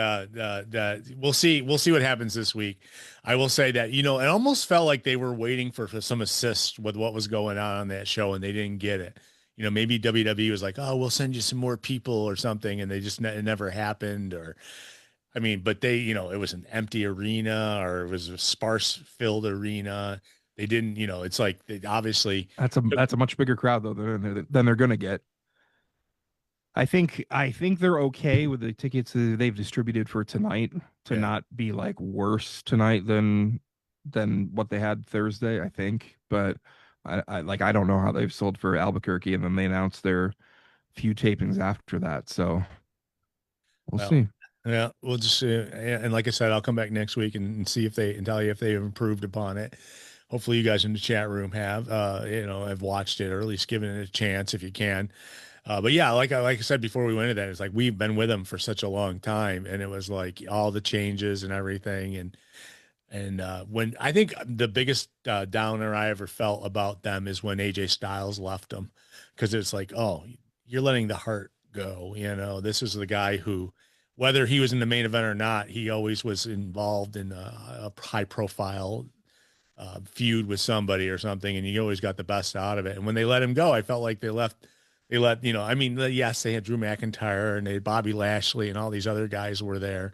We'll see what happens this week. I will say that, it almost felt like they were waiting for some assist with what was going on that show, and they didn't get it. Maybe WWE was like, oh, we'll send you some more people or something. And they just, it never happened. Or, I mean, but they, it was an empty arena, or it was a sparse filled arena. They didn't, it's like, they obviously that's a much bigger crowd though than they're going to get. I think they're okay with the tickets that they've distributed for tonight to not be like worse tonight than what they had Thursday, I think. But I don't know how they've sold for Albuquerque, and then they announced their few tapings after that. So we'll see. Yeah, we'll just see. And like I said, I'll come back next week and see if they, and tell you if they have improved upon it. Hopefully you guys in the chat room have, have watched it, or at least given it a chance if you can. But yeah, like I said before we went into that, it's like we've been with them for such a long time, and it was like all the changes and everything. And when I think the biggest downer I ever felt about them is when AJ Styles left them, because it's like, oh, you're letting the heart go. You know, this is the guy who, whether he was in the main event or not, he always was involved in a high profile feud with somebody or something, and he always got the best out of it. And when they let him go, I felt like they let, you know, I mean, yes, they had Drew McIntyre and they had Bobby Lashley and all these other guys were there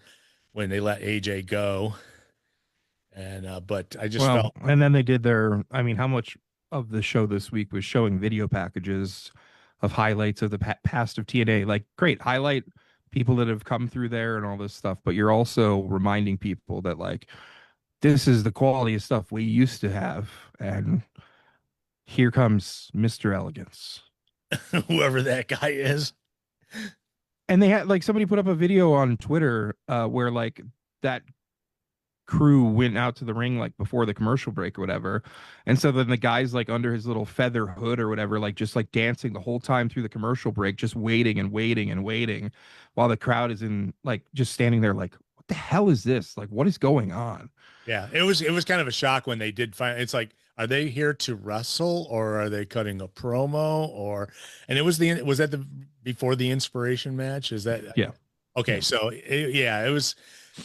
when they let AJ go. And but I just felt, and then they did their, I mean, how much of the show this week was showing video packages of highlights of the past of TNA? Like, great, highlight people that have come through there and all this stuff, but you're also reminding people that, like, this is the quality of stuff we used to have, and here comes Mr. Elegance. whoever that guy is. And they had, like, somebody put up a video on Twitter where, like, that crew went out to the ring, like, before the commercial break or whatever, and so then the guy's, like, under his little feather hood or whatever, like, just, like, dancing the whole time through the commercial break, just waiting and waiting and waiting, while the crowd is in, like, just standing there like, what the hell is this? Like, what is going on? Yeah, it was kind of a shock when they did find. It's like, are they here to wrestle or are they cutting a promo? Or, and it was that the before the inspiration match? Is that Yeah. Okay, so it was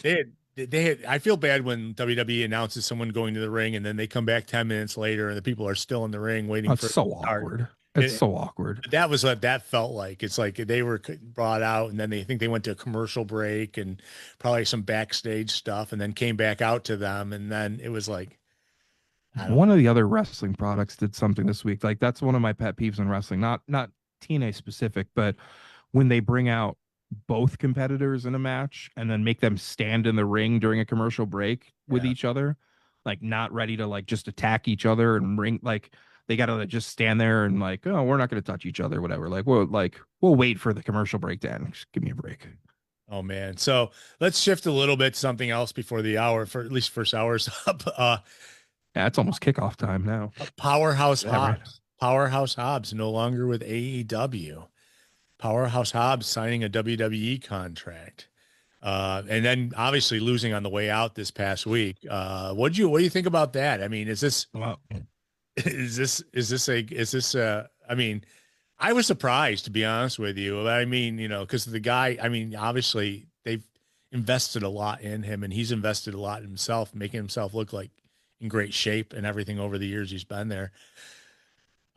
they had. I feel bad when WWE announces someone going to the ring and then they come back 10 minutes later and the people are still in the ring waiting Oh, for it's so awkward. It's so awkward. That was what that felt like. It's like they were brought out and then they think they went to a commercial break and probably some backstage stuff and then came back out to them. And then it was like, one of the other wrestling products did something this week. Like, that's one of my pet peeves in wrestling, not TNA specific, but when they bring out both competitors in a match and then make them stand in the ring during a commercial break with each other, like, not ready to, like, just attack each other and ring, like, they gotta just stand there and, like, oh, we're not gonna touch each other, whatever. Like, we'll wait for the commercial break to end. Just give me a break. Oh man. So let's shift a little bit to something else before the hour, for at least first hour's up. Yeah, it's almost kickoff time now. Powerhouse Hobbs. Right. Powerhouse Hobbs no longer with AEW. Powerhouse Hobbs signing a WWE contract. And then obviously losing on the way out this past week. What do you think about that? I mean, is this I mean, I was surprised, to be honest with you. I mean, you know, because the guy, I mean, obviously they've invested a lot in him and he's invested a lot in himself, making himself look like in great shape and everything over the years he's been there.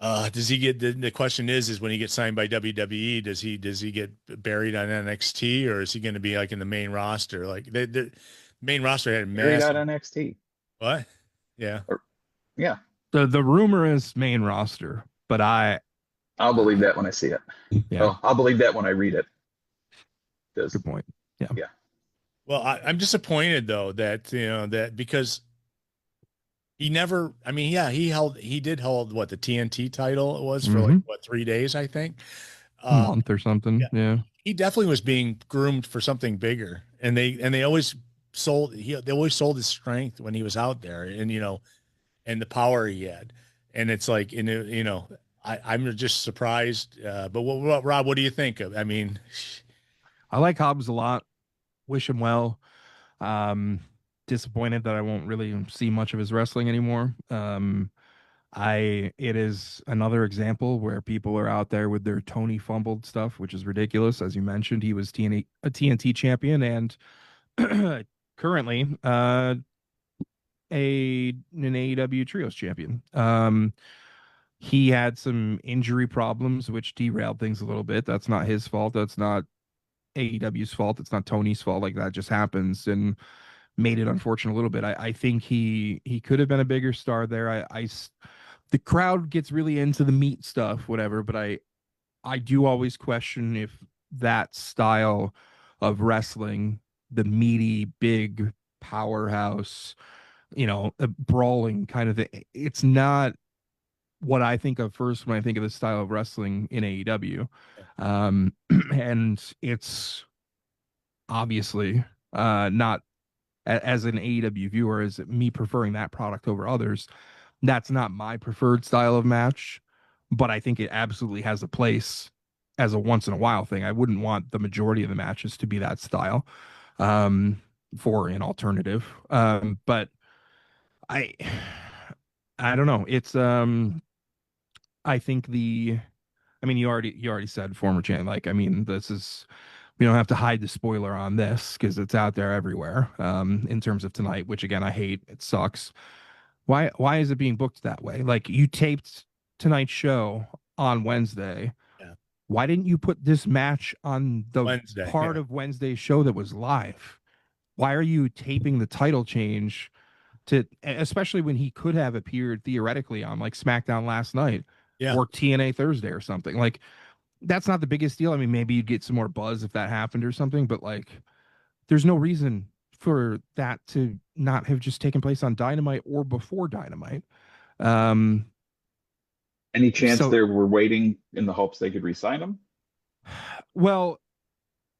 Does he get, the question is when he gets signed by WWE, does he get buried on NXT or is he going to be like in the main roster? Like the main roster had a Buried out NXT. What? Yeah. Yeah. The rumor is main roster, but I'll believe that when I see it. Yeah. Well, I'll believe that when I read it. Good point. Yeah. Yeah. Well, I'm disappointed though that, you know, that because he never, I mean, yeah, he did hold what the TNT title it was for like 3 days, I think. A month or something. Yeah. He definitely was being groomed for something bigger. And they always sold his strength when he was out there and, you know, and the power he had. And it's like, you know, I'm just surprised. But Rob, what do you think of? I mean, I like Hobbs a lot. Wish him well. Disappointed that I won't really see much of his wrestling anymore. It is another example where people are out there with their Tony fumbled stuff, which is ridiculous. As you mentioned, he was a TNT champion and currently an AEW Trios champion. He had some injury problems, which derailed things a little bit. That's not his fault. That's not AEW's fault. It's not Tony's fault. Like, that just happens and made it unfortunate a little bit. I think he could have been a bigger star there. The crowd gets really into the meat stuff, whatever, but I do always question if that style of wrestling, the meaty, big powerhouse, you know, a brawling kind of thing, it's not what I think of first when I think of the style of wrestling in AEW. And it's obviously not, as an AEW viewer, as me preferring that product over others, that's not my preferred style of match, but I think it absolutely has a place as a once in a while thing. I wouldn't want the majority of the matches to be that style for an alternative. But I don't know. It's I think I mean, you already said former champ. Like, I mean, this is we don't have to hide the spoiler on this because it's out there everywhere. In terms of tonight, which again I hate. It sucks. Why is it being booked that way? Like you taped tonight's show on Wednesday. Yeah. Why didn't you put this match on the Wednesday, part yeah. of Wednesday's show that was live? Why are you taping the title change to, especially when he could have appeared theoretically on like SmackDown last night Yeah. or TNA Thursday or something? Like that's not the biggest deal. I mean, maybe you'd get some more buzz if that happened or something, but like there's no reason for that to not have just taken place on Dynamite or before Dynamite. Um, Any chance so they were waiting in the hopes they could re-sign him? well,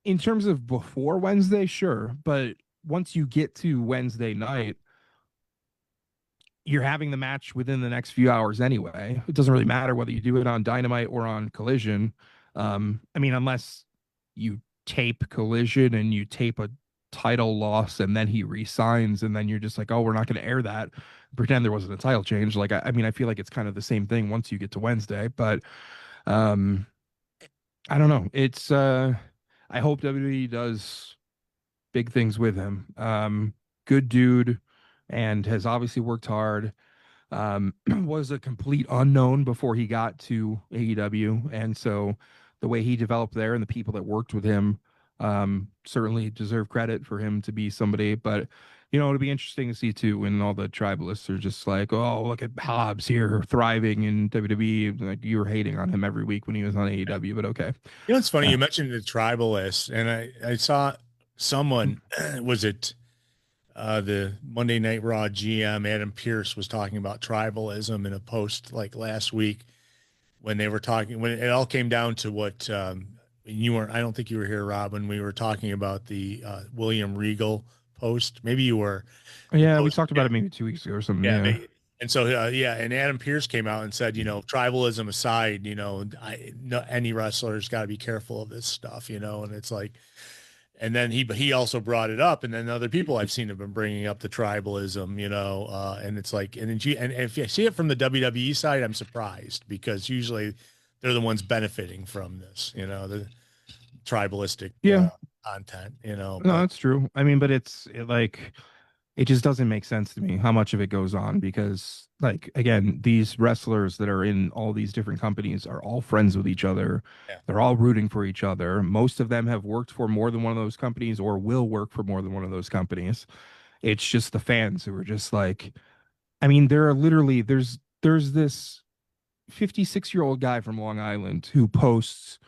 in terms of before Wednesday, sure, but once you get to Wednesday night, you're having the match within the next few hours anyway. It doesn't really matter whether you do it on Dynamite or on Collision. I mean, unless you tape Collision and you tape a title loss and then he resigns and then you're just like, oh, we're not going to air that. Pretend there wasn't a title change. Like, I mean, I feel like it's kind of the same thing once you get to Wednesday, but um, I don't know. It's I hope WWE does big things with him. Good dude and has obviously worked hard. Was a complete unknown before he got to AEW. And so the way he developed there and the people that worked with him certainly deserve credit for him to be somebody. But, you know, it'll be interesting to see too when all the tribalists are just like, oh, look at Hobbs here thriving in WWE. Like you were hating on him every week when he was on AEW, but okay. You know, it's funny. Yeah. You mentioned the tribalists, and I saw someone, was it the Monday Night Raw GM, Adam Pierce, was talking about tribalism in a post like last week when they were talking, when it all came down to what you weren't, I don't think you were here, Rob, when we were talking about the William Regal post. Maybe you were. Yeah, we talked about it maybe 2 weeks ago or something. Yeah. Yeah. And so, and Adam Pierce came out and said, you know, tribalism aside, you know, no, any wrestler's got to be careful of this stuff, you know, and it's like, and then he also brought it up, and then other people I've seen have been bringing up the tribalism, you know, and it's like, and if you see it from the WWE side, I'm surprised because usually they're the ones benefiting from this, you know, the tribalistic content, you know. No, that's true. I mean, but it just doesn't make sense to me how much of it goes on because, like, again, these wrestlers that are in all these different companies are all friends with each other. Yeah. They're all rooting for each other. Most of them have worked for more than one of those companies or will work for more than one of those companies. It's just the fans who are just like, I mean, there are literally, there's this 56-year-old guy from Long Island who posts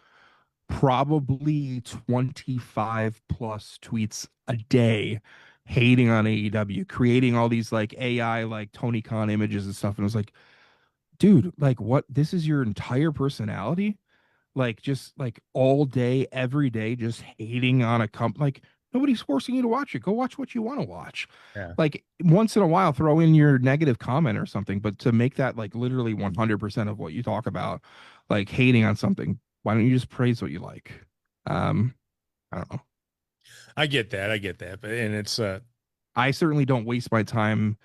probably 25 plus tweets a day hating on AEW, creating all these like AI like Tony Khan images and stuff. And I was like, dude, like what? This is your entire personality? Like just like all day, every day, just hating on a company. Like nobody's forcing you to watch it. Go watch what you want to watch. Yeah. Like once in a while, throw in your negative comment or something, but to make that like literally 100% of what you talk about, like hating on something, why don't you just praise what you like? I don't know. I get that, but and it's I certainly don't waste my time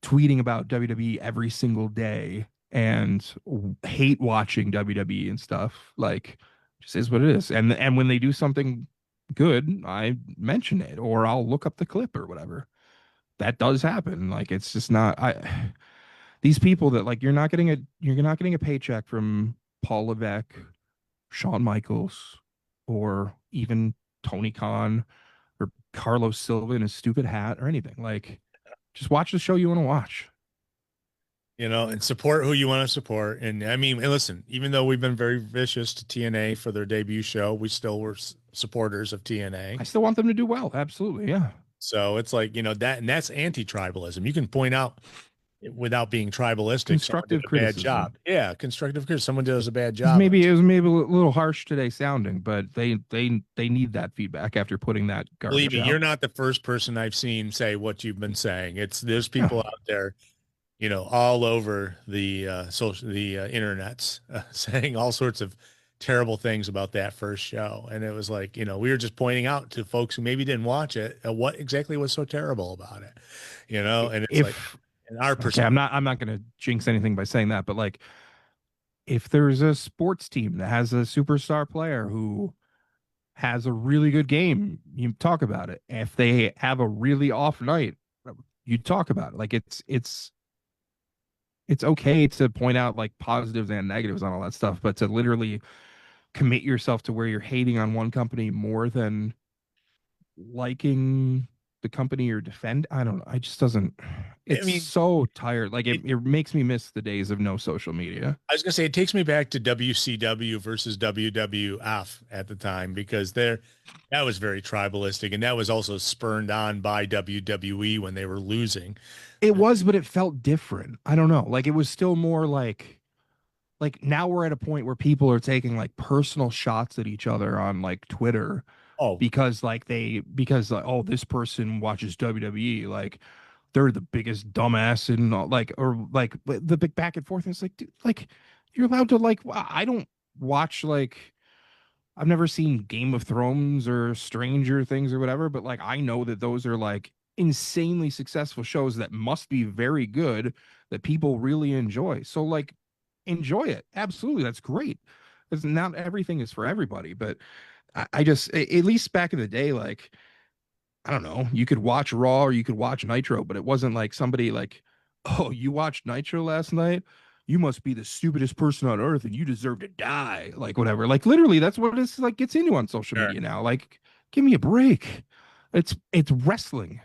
tweeting about WWE every single day and hate watching WWE and stuff. Like, just is what it is. And when they do something good, I mention it or I'll look up the clip or whatever. That does happen. Like, it's just not. These people that like you're not getting a paycheck from Paul Levesque, Shawn Michaels, or even Tony Khan or Carlos Silva in his stupid hat or anything. Like, just watch the show you want to watch. You know, and support who you want to support. And I mean, and listen, even though we've been very vicious to TNA for their debut show, we still were supporters of TNA. I still want them to do well. Absolutely. Yeah. So it's like, you know, that's anti-tribalism. You can point out without being tribalistic, constructive criticism. Bad job. Yeah, constructive criticism. Someone does a bad job. Maybe it was a little harsh today sounding, but they need that feedback after putting that garbage. Believe me, out. You're not the first person I've seen say what you've been saying. There's people out there, you know, all over the internets saying all sorts of terrible things about that first show. And it was like, you know, we were just pointing out to folks who maybe didn't watch it what exactly was so terrible about it, you know. And it's like, in our perspective, I'm not going to jinx anything by saying that, but like, if there's a sports team that has a superstar player who has a really good game, you talk about it. If they have a really off night, you talk about it. Like it's okay to point out like positives and negatives on all that stuff, but to literally commit yourself to where you're hating on one company more than liking the company you're defend. I don't know. I just doesn't. I It's mean, so tired. Like it, it makes me miss the days of no social media. I was gonna say it takes me back to WCW versus WWF at the time because that was very tribalistic, and that was also spurned on by WWE when they were losing. It was, but it felt different. I don't know. Like it was still more like now we're at a point where people are taking like personal shots at each other on like Twitter Oh, because because like, oh, this person watches WWE, like they're the biggest dumbass in like, or like the big back and forth. And it's like, dude, like you're allowed to like, I don't watch like, I've never seen Game of Thrones or Stranger Things or whatever, but like I know that those are like insanely successful shows that must be very good that people really enjoy. So like enjoy it. Absolutely. That's great. Because not everything is for everybody, but I just at least back in the day, like I don't know, you could watch Raw or you could watch Nitro, but it wasn't like somebody like, oh, you watched Nitro last night? You must be the stupidest person on earth and you deserve to die. Like whatever. Like literally, that's what it's like gets into on social sure. media now. Like, give me a break. It's wrestling.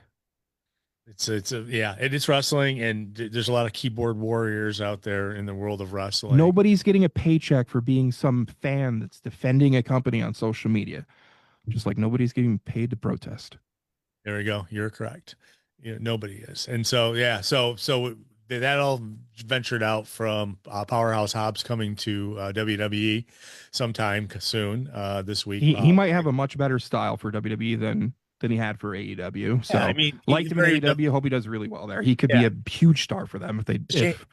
Yeah, it is wrestling, and there's a lot of keyboard warriors out there in the world of wrestling. Nobody's getting a paycheck for being some fan that's defending a company on social media. Just like nobody's getting paid to protest. There we go. You're correct. Nobody is. And so, yeah, so that all ventured out from Powerhouse Hobbs coming to WWE sometime soon this week. He might have a much better style for WWE than he had for AEW. So yeah, I mean, liked him in AEW. Hope he does really well there. He could be yeah. a huge star for them if they if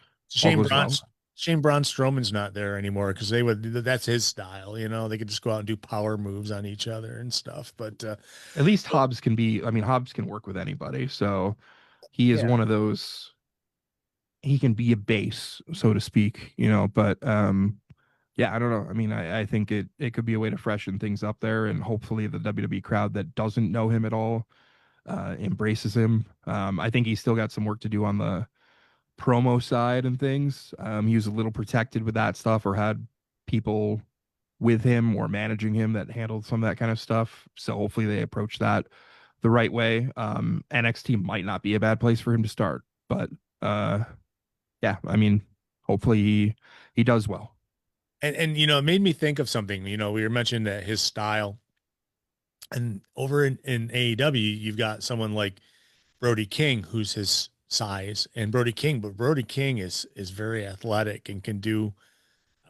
all goes well. Shane Braun Strowman's not there anymore because that's his style. They could just go out and do power moves on each other and stuff. But At least Hobbs can be. I mean, Hobbs can work with anybody. So he is one of those. He can be a base, so to speak. But yeah, I don't know. I mean, I think it could be a way to freshen things up there, and hopefully the WWE crowd that doesn't know him at all embraces him. I think he's still got some work to do on the promo side and things. He was a little protected with that stuff, or had people with him or managing him that handled some of that kind of stuff. So hopefully they approach that the right way. NXT might not be a bad place for him to start, but yeah, I mean, hopefully he does well. And it made me think of something. We were mentioning that his style, and over in AEW, you've got someone like Brody King, who's his size, and Brody King is very athletic and can do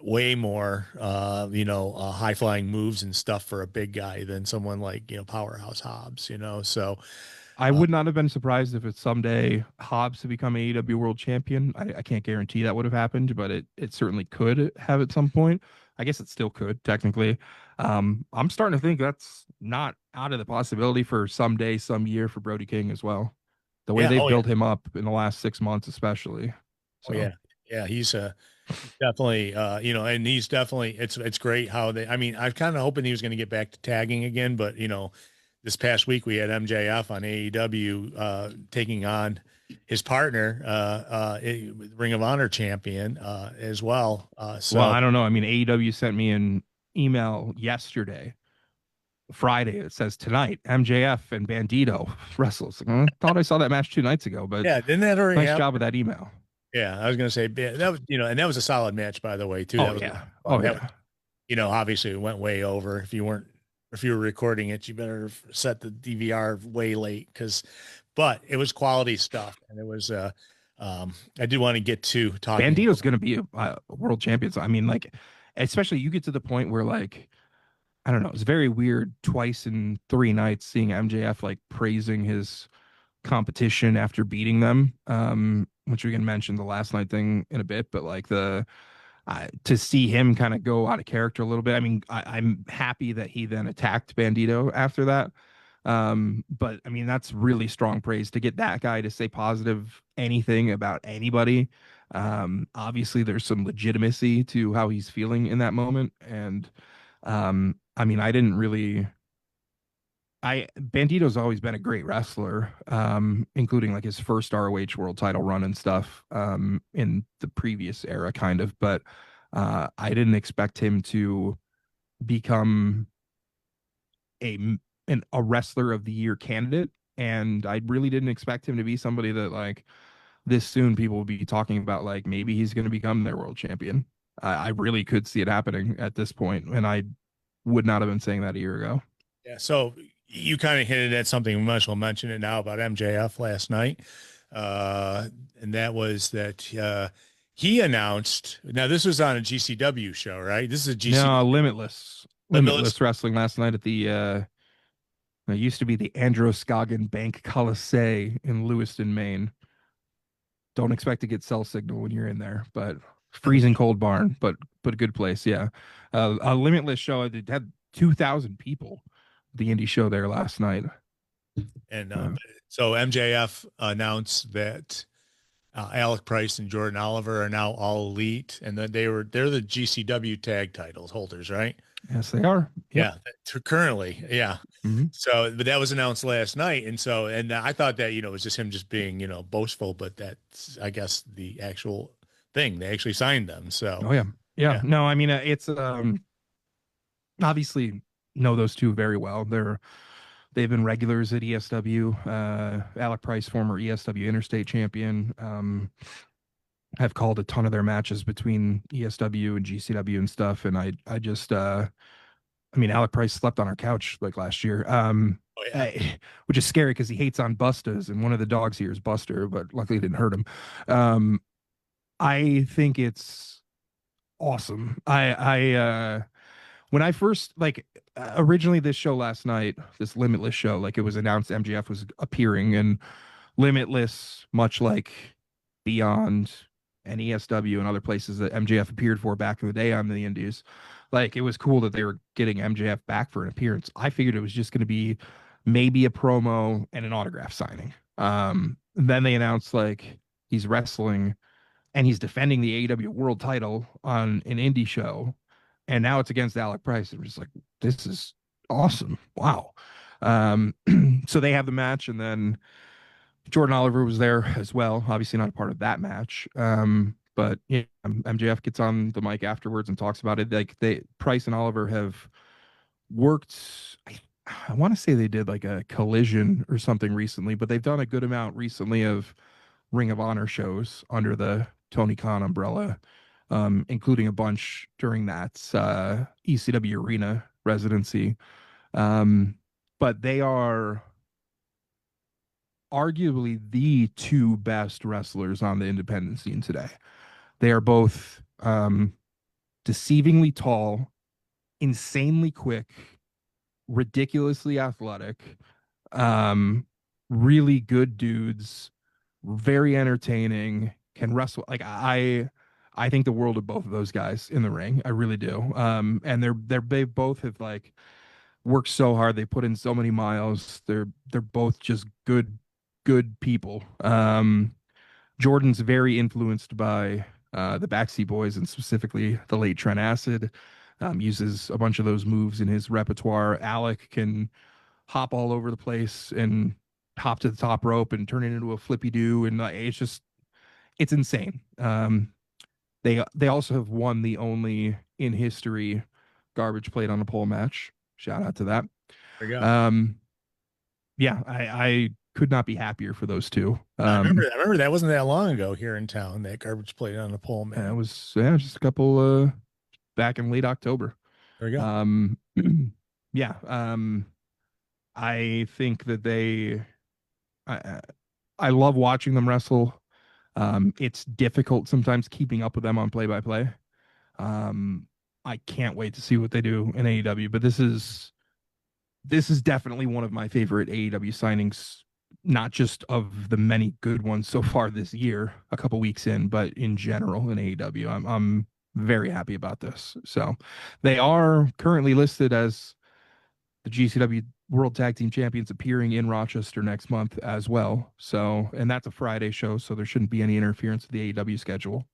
way more high flying moves and stuff for a big guy than someone like Powerhouse Hobbs. So I would not have been surprised if it's someday Hobbs to become AEW World Champion. I can't guarantee that would have happened, but it certainly could have at some point. I guess it still could technically. I'm starting to think that's not out of the possibility for someday, some year for Brody King as well. The way they've built him up in the last 6 months, especially. So. Yeah, he's definitely and he's definitely it's great how they. I mean, I was kind of hoping he was going to get back to tagging again, but this past week we had MJF on AEW taking on his partner, Ring of Honor champion as well. Well, I don't know. I mean, AEW sent me an email yesterday, Friday. It says tonight MJF and Bandito wrestles. I thought I saw that match 2 nights ago, but yeah, didn't that already nice job with that email. Yeah, I was gonna say that was and that was a solid match, by the way, too. Obviously it went way over. If you were recording it, you better set the DVR way late but it was quality stuff, and it was I did want to get to talking. Bandito's going to be a world champion. So, I mean, like, especially you get to the point where, like, I don't know, it's very weird twice in 3 nights seeing MJF like praising his competition after beating them, which we can mention the last night thing in a bit, but like to see him kind of go out of character a little bit. I mean, I'm happy that he then attacked Bandito after that. But I mean, that's really strong praise to get that guy to say positive anything about anybody. Obviously there's some legitimacy to how he's feeling in that moment. And I mean, I didn't really I Bandito's always been a great wrestler, including like his first ROH world title run and stuff, in the previous era, kind of. But I didn't expect him to become a a wrestler of the year candidate, and I really didn't expect him to be somebody that like this soon people will be talking about like maybe he's going to become their world champion. I really could see it happening at this point, and I would not have been saying that a year ago. Yeah. So you kind of hinted at something. We might as well mention it now about MJF last night. And that was that he announced, now this was on a GCW show, right? This is a No, GCW. Limitless wrestling last night at the it used to be the Androscoggin Bank Coliseum in Lewiston, Maine. Don't expect to get cell signal when you're in there, but freezing cold barn, but a good place. Yeah. A Limitless show. It had 2,000 people. The indie show there last night. And so MJF announced that Alec Price and Jordan Oliver are now all elite, and that they're the GCW tag titles holders, right? Yes, they are. Yep. Yeah, currently, yeah. Mm-hmm. So, but that was announced last night, and I thought that it was just him just being boastful, but that's I guess the actual thing. They actually signed them. So, oh yeah. No, I mean it's obviously know those two very well. They've been regulars at ESW. Alec Price, former ESW Interstate champion. Have called a ton of their matches between ESW and GCW and stuff. And I just, I mean, Alec Price slept on our couch like last year, which is scary because he hates on Bustas, and one of the dogs here is Buster, but luckily it didn't hurt him. I think it's awesome. When I first originally this show last night, this Limitless show, like it was announced MJF was appearing, and Limitless, much like Beyond and ESW and other places that MJF appeared for back in the day on the Indies, like it was cool that they were getting MJF back for an appearance. I figured it was just going to be maybe a promo and an autograph signing. Then they announced like he's wrestling and he's defending the AEW world title on an indie show. And now it's against Alec Price. And we're just like, this is awesome. Wow. So they have the match, and then Jordan Oliver was there as well. Obviously not a part of that match. But yeah, MJF gets on the mic afterwards and talks about it. Like Price and Oliver have worked. I want to say they did like a Collision or something recently, but they've done a good amount recently of Ring of Honor shows under the Tony Khan umbrella, including a bunch during that ECW arena residency. But they are arguably the two best wrestlers on the independent scene today. They are both deceivingly tall, insanely quick, ridiculously athletic, really good dudes, very entertaining, can wrestle. Like I think the world of both of those guys in the ring. I really do. And they both have like worked so hard. They put in so many miles. They're both just good people. Jordan's very influenced by the Backseat Boys, and specifically the late Trent Acid. Uses a bunch of those moves in his repertoire. Alec can hop all over the place and hop to the top rope and turn it into a flippy do, and it's insane. They also have won the only in history garbage plate on a pole match. Shout out to that. There you go. Yeah, I could not be happier for those two. I remember that wasn't that long ago here in town, that garbage plate on the pole, man. It was just a couple back in late October. There we go. Yeah. I think that I love watching them wrestle. It's difficult sometimes keeping up with them on play-by-play. I can't wait to see what they do in AEW, but this is definitely one of my favorite AEW signings, not just of the many good ones so far this year, a couple weeks in, but in general in AEW. I'm very happy about this. So they are currently listed as the GCW World Tag Team Champions appearing in Rochester next month as well. So, and that's a Friday show, so there shouldn't be any interference with the AEW schedule.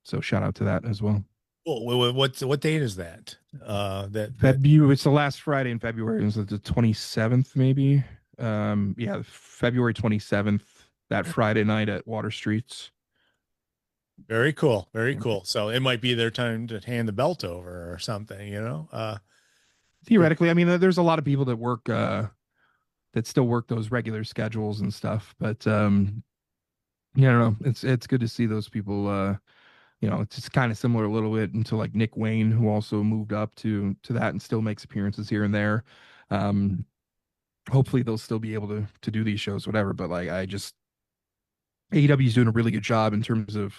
So shout out to that as well. Well, what date is that? That February. It's the last Friday in February. Is it the 27th, maybe? Yeah, February 27th. That Friday night at Water Streets. Very cool. Very cool. So it might be their time to hand the belt over or something, you know? Theoretically, I mean, there's a lot of people that work that still work those regular schedules and stuff, but yeah, I don't know. It's good to see those people. You know, it's just kind of similar a little bit into like Nick Wayne, who also moved up to that and still makes appearances here and there. Hopefully they'll still be able to do these shows, whatever. But like, I just AEW is doing a really good job in terms of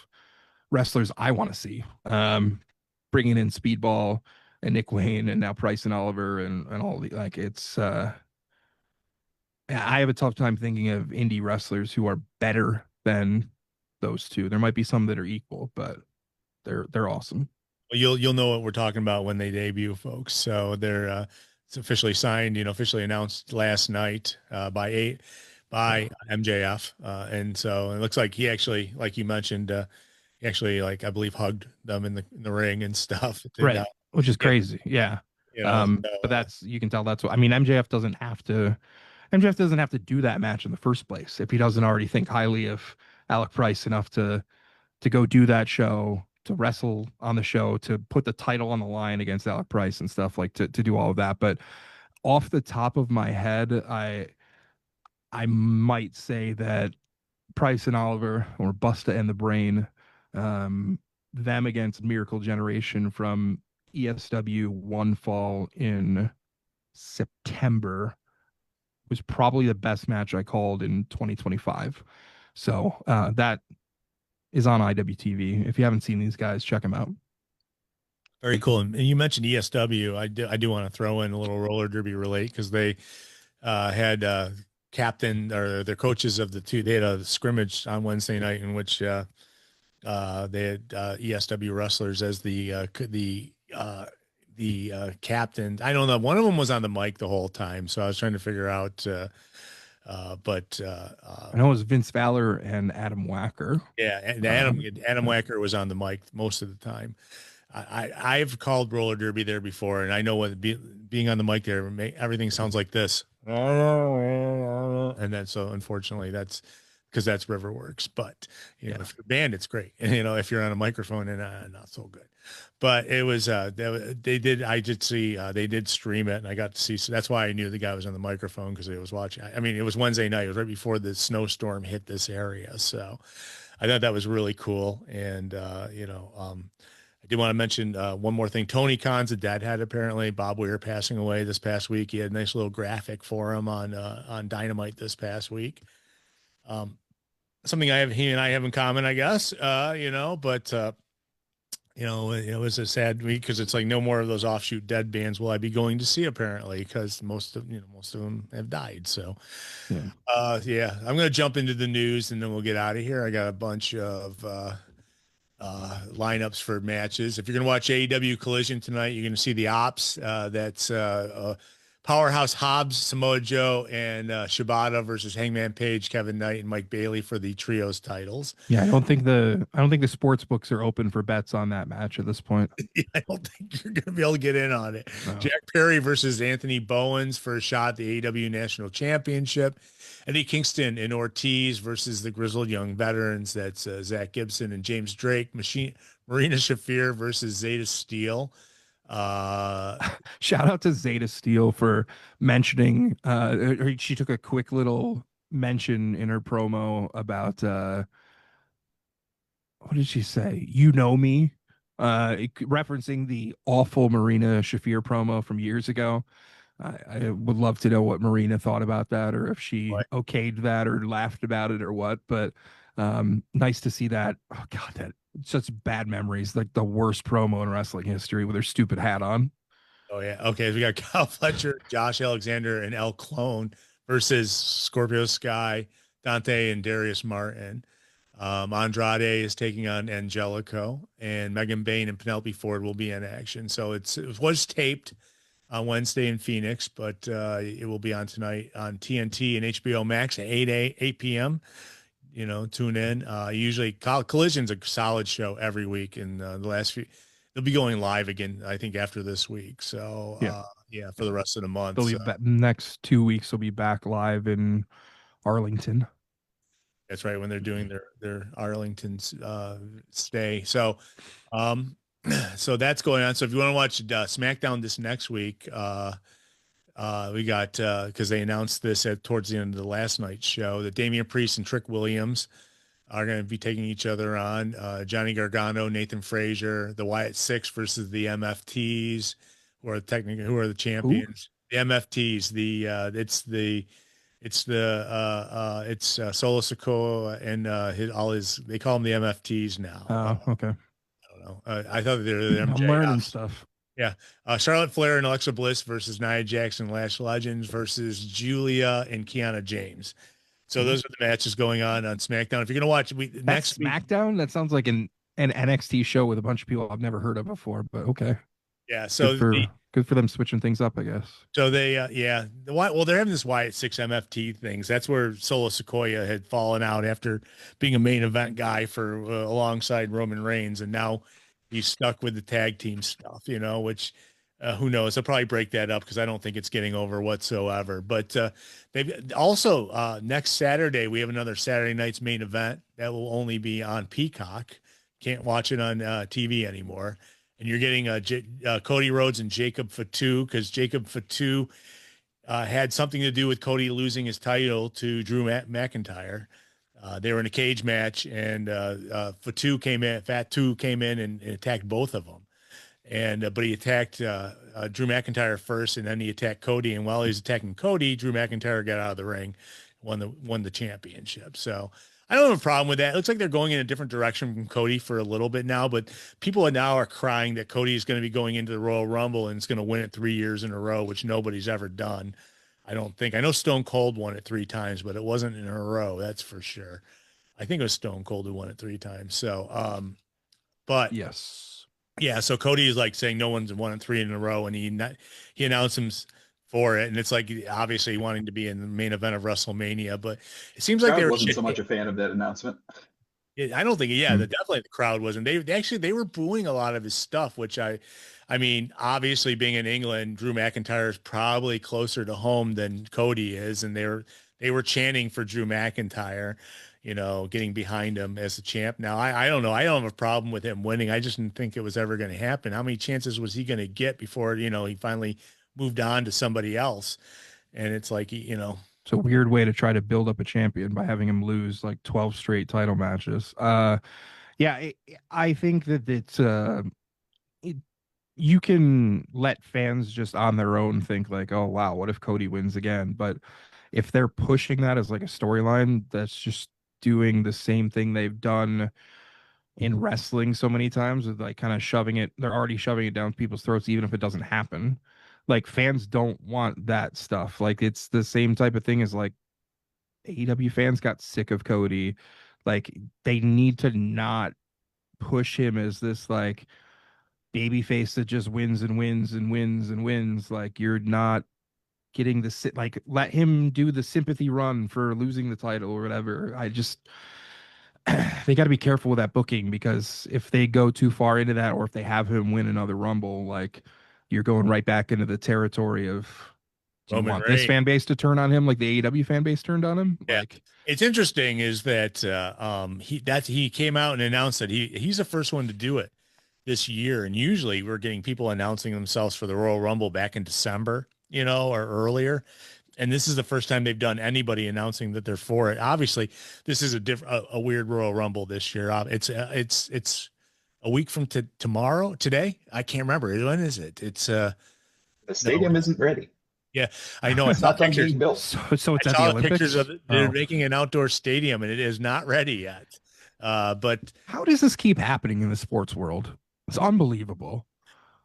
wrestlers I want to see. Bringing in Speedball and Nick Wayne and now Price and Oliver and all the like. It's I have a tough time thinking of indie wrestlers who are better than those two. There might be some that are equal, but they're awesome. Well, you'll know what we're talking about when they debut, folks. So they're it's officially signed, officially announced last night by MJF, and so it looks like he actually, like you mentioned, he actually, like, I believe, hugged them in the ring and stuff. Right, which is crazy. Yeah. But that's, you can tell that's what I mean. MJF doesn't have to do that match in the first place if he doesn't already think highly of Alec Price enough to go do that show, to wrestle on the show, to put the title on the line against Alec Price and stuff, like to do all of that. But off the top of my head, I might say that Price and Oliver, or Busta and the Brain, them against Miracle Generation from ESW One Fall in September was probably the best match I called in 2025. So that is on IWTV. If you haven't seen these guys, check them out. Very cool. And you mentioned ESW. I do want to throw in a little roller derby relate, because they had captain, or their coaches of the two. They had a scrimmage on Wednesday night in which they had ESW wrestlers as the captain. I don't know. One of them was on the mic the whole time, so I was trying to figure out. But I know it was Vince Valor and Adam Wacker. Yeah, and Adam Wacker was on the mic most of the time. I've called roller derby there before, and I know what being on the mic there, everything sounds like this. And then, so unfortunately, that's because that's Riverworks. But if you're band, it's great. And if you're on a microphone, and not so good. But it was they did. I did see they did stream it, and I got to see. So that's why I knew the guy was on the microphone, because I was watching. I mean, it was Wednesday night. It was right before the snowstorm hit this area, so I thought that was really cool. And I did want to mention one more thing. Tony Khan's a deadhead, apparently. Bob Weir passing away this past week. He had a nice little graphic for him on Dynamite this past week. Something he and I have in common, I guess. But it was a sad week, because it's like no more of those offshoot dead bands will I be going to see, apparently, because most of them have died. So, I'm going to jump into the news and then we'll get out of here. I got a bunch of lineups for matches. If you're going to watch AEW Collision tonight, you're going to see the Ops. That's Powerhouse Hobbs, Samoa Joe, and Shibata versus Hangman Page, Kevin Knight, and Mike Bailey for the trios titles. Yeah, I don't think the sports books are open for bets on that match at this point. I don't think you're going to be able to get in on it. No. Jack Perry versus Anthony Bowens for a shot at the AEW National Championship. Eddie Kingston and Ortiz versus the Grizzled Young Veterans. That's Zach Gibson and James Drake. Marina Shafir versus Zeta Steel. Shout out to Zeta Steel for mentioning she took a quick little mention in her promo about what did she say? You know me, referencing the awful Marina Shafir promo from years ago. I would love to know what Marina thought about that, or if she okayed that or laughed about it or what. But nice to see that. Oh God, that such bad memories. Like the worst promo in wrestling history with her stupid hat on. Oh yeah. Okay. We got Kyle Fletcher, Josh Alexander, and El Clone versus Scorpio Sky, Dante, and Darius Martin. Andrade is taking on Angelico, and Megan Bain and Penelope Ford will be in action. So it was taped on Wednesday in Phoenix, but it will be on tonight on TNT and HBO Max at 8 p.m. Tune in. Usually Collision's a solid show every week, and the last few they'll be going live again, I think, after this week. So Yeah. yeah, for the rest of the month. They'll be next 2 weeks. They'll be back live in Arlington. That's right, when they're doing their Arlington stay. So so that's going on. So if you want to watch SmackDown this next week, we got because they announced this towards the end of the last night's show that Damian Priest and Trick Williams are going to be taking each other on. Johnny Gargano, Nathan Frazier, the Wyatt Six versus the MFTs, who are the champions. Who? The MFTs. It's Solo Sikoa and they call them the MFTs now. Oh, okay. I don't know. I thought they were the MJF. I'm learning stuff. Yeah. Charlotte Flair and Alexa Bliss versus Nia Jax and Lash Legends versus Julia and Kiana James. So those are the matches going on SmackDown. If you're going to watch next SmackDown, that sounds like an NXT show with a bunch of people I've never heard of before, but okay. Yeah. So good for them switching things up, I guess. So they, they're having this Wyatt Six MFT things. That's where Solo Sikoa had fallen out after being a main event guy for alongside Roman Reigns. And now he's stuck with the tag team stuff, which who knows? They'll probably break that up because I don't think it's getting over whatsoever. But they've also next Saturday, we have another Saturday night's main event that will only be on Peacock. Can't watch it on TV anymore. And you're getting Cody Rhodes and Jacob Fatu, because Jacob Fatu had something to do with Cody losing his title to Drew McIntyre. They were in a cage match, and Fatu came in and attacked both of them. But he attacked Drew McIntyre first, and then he attacked Cody. And while he was attacking Cody, Drew McIntyre got out of the ring, won the championship. So I don't have a problem with that. It looks like they're going in a different direction from Cody for a little bit now, but people now are crying that Cody is going to be going into the Royal Rumble and is going to win it 3 years in a row, which nobody's ever done. I don't think. I know Stone Cold won it 3 times, but it wasn't in a row. That's for sure. I think it was Stone Cold who won it 3 times. So, but yes, yeah. So Cody is like saying no one's won it 3 in a row, and he announced him for it, and it's like obviously wanting to be in the main event of WrestleMania, but it seems like I wasn't so much a fan of that announcement. I don't think, definitely the crowd wasn't. They were booing a lot of his stuff, which I mean, obviously being in England, Drew McIntyre is probably closer to home than Cody is, and they were chanting for Drew McIntyre, getting behind him as the champ. Now I don't know. I don't have a problem with him winning. I just didn't think it was ever going to happen. How many chances was he going to get before he finally moved on to somebody else? And it's like, it's a weird way to try to build up a champion by having him lose like 12 straight title matches. I think that it's you can let fans just on their own think like, oh wow, what if Cody wins again? But if they're pushing that as like a storyline, that's just doing the same thing they've done in wrestling so many times, with like kind of they're already shoving it down people's throats, even if it doesn't happen. Like fans don't want that stuff. Like it's the same type of thing as like AEW fans got sick of Cody. Like they need to not push him as this like baby face that just wins and wins and wins and wins. Like you're not getting like let him do the sympathy run for losing the title or whatever. They got to be careful with that booking, because if they go too far into that, or if they have him win another Rumble, like you're going right back into the territory of, do you want this fan base to turn on him like the AEW fan base turned on him? Yeah. Like, it's interesting is that he came out and announced that he's the first one to do it this year. And usually we're getting people announcing themselves for the Royal Rumble back in December, or earlier. And this is the first time they've done anybody announcing that they're for it. Obviously, this is a weird Royal Rumble this year. It's a week from today. I can't remember. When is it? It's the stadium isn't ready. Yeah, I know. I saw pictures. Built. So it's at the Olympics. Pictures of it. They're making an outdoor stadium, and it is not ready yet. But how does this keep happening in the sports world? It's unbelievable.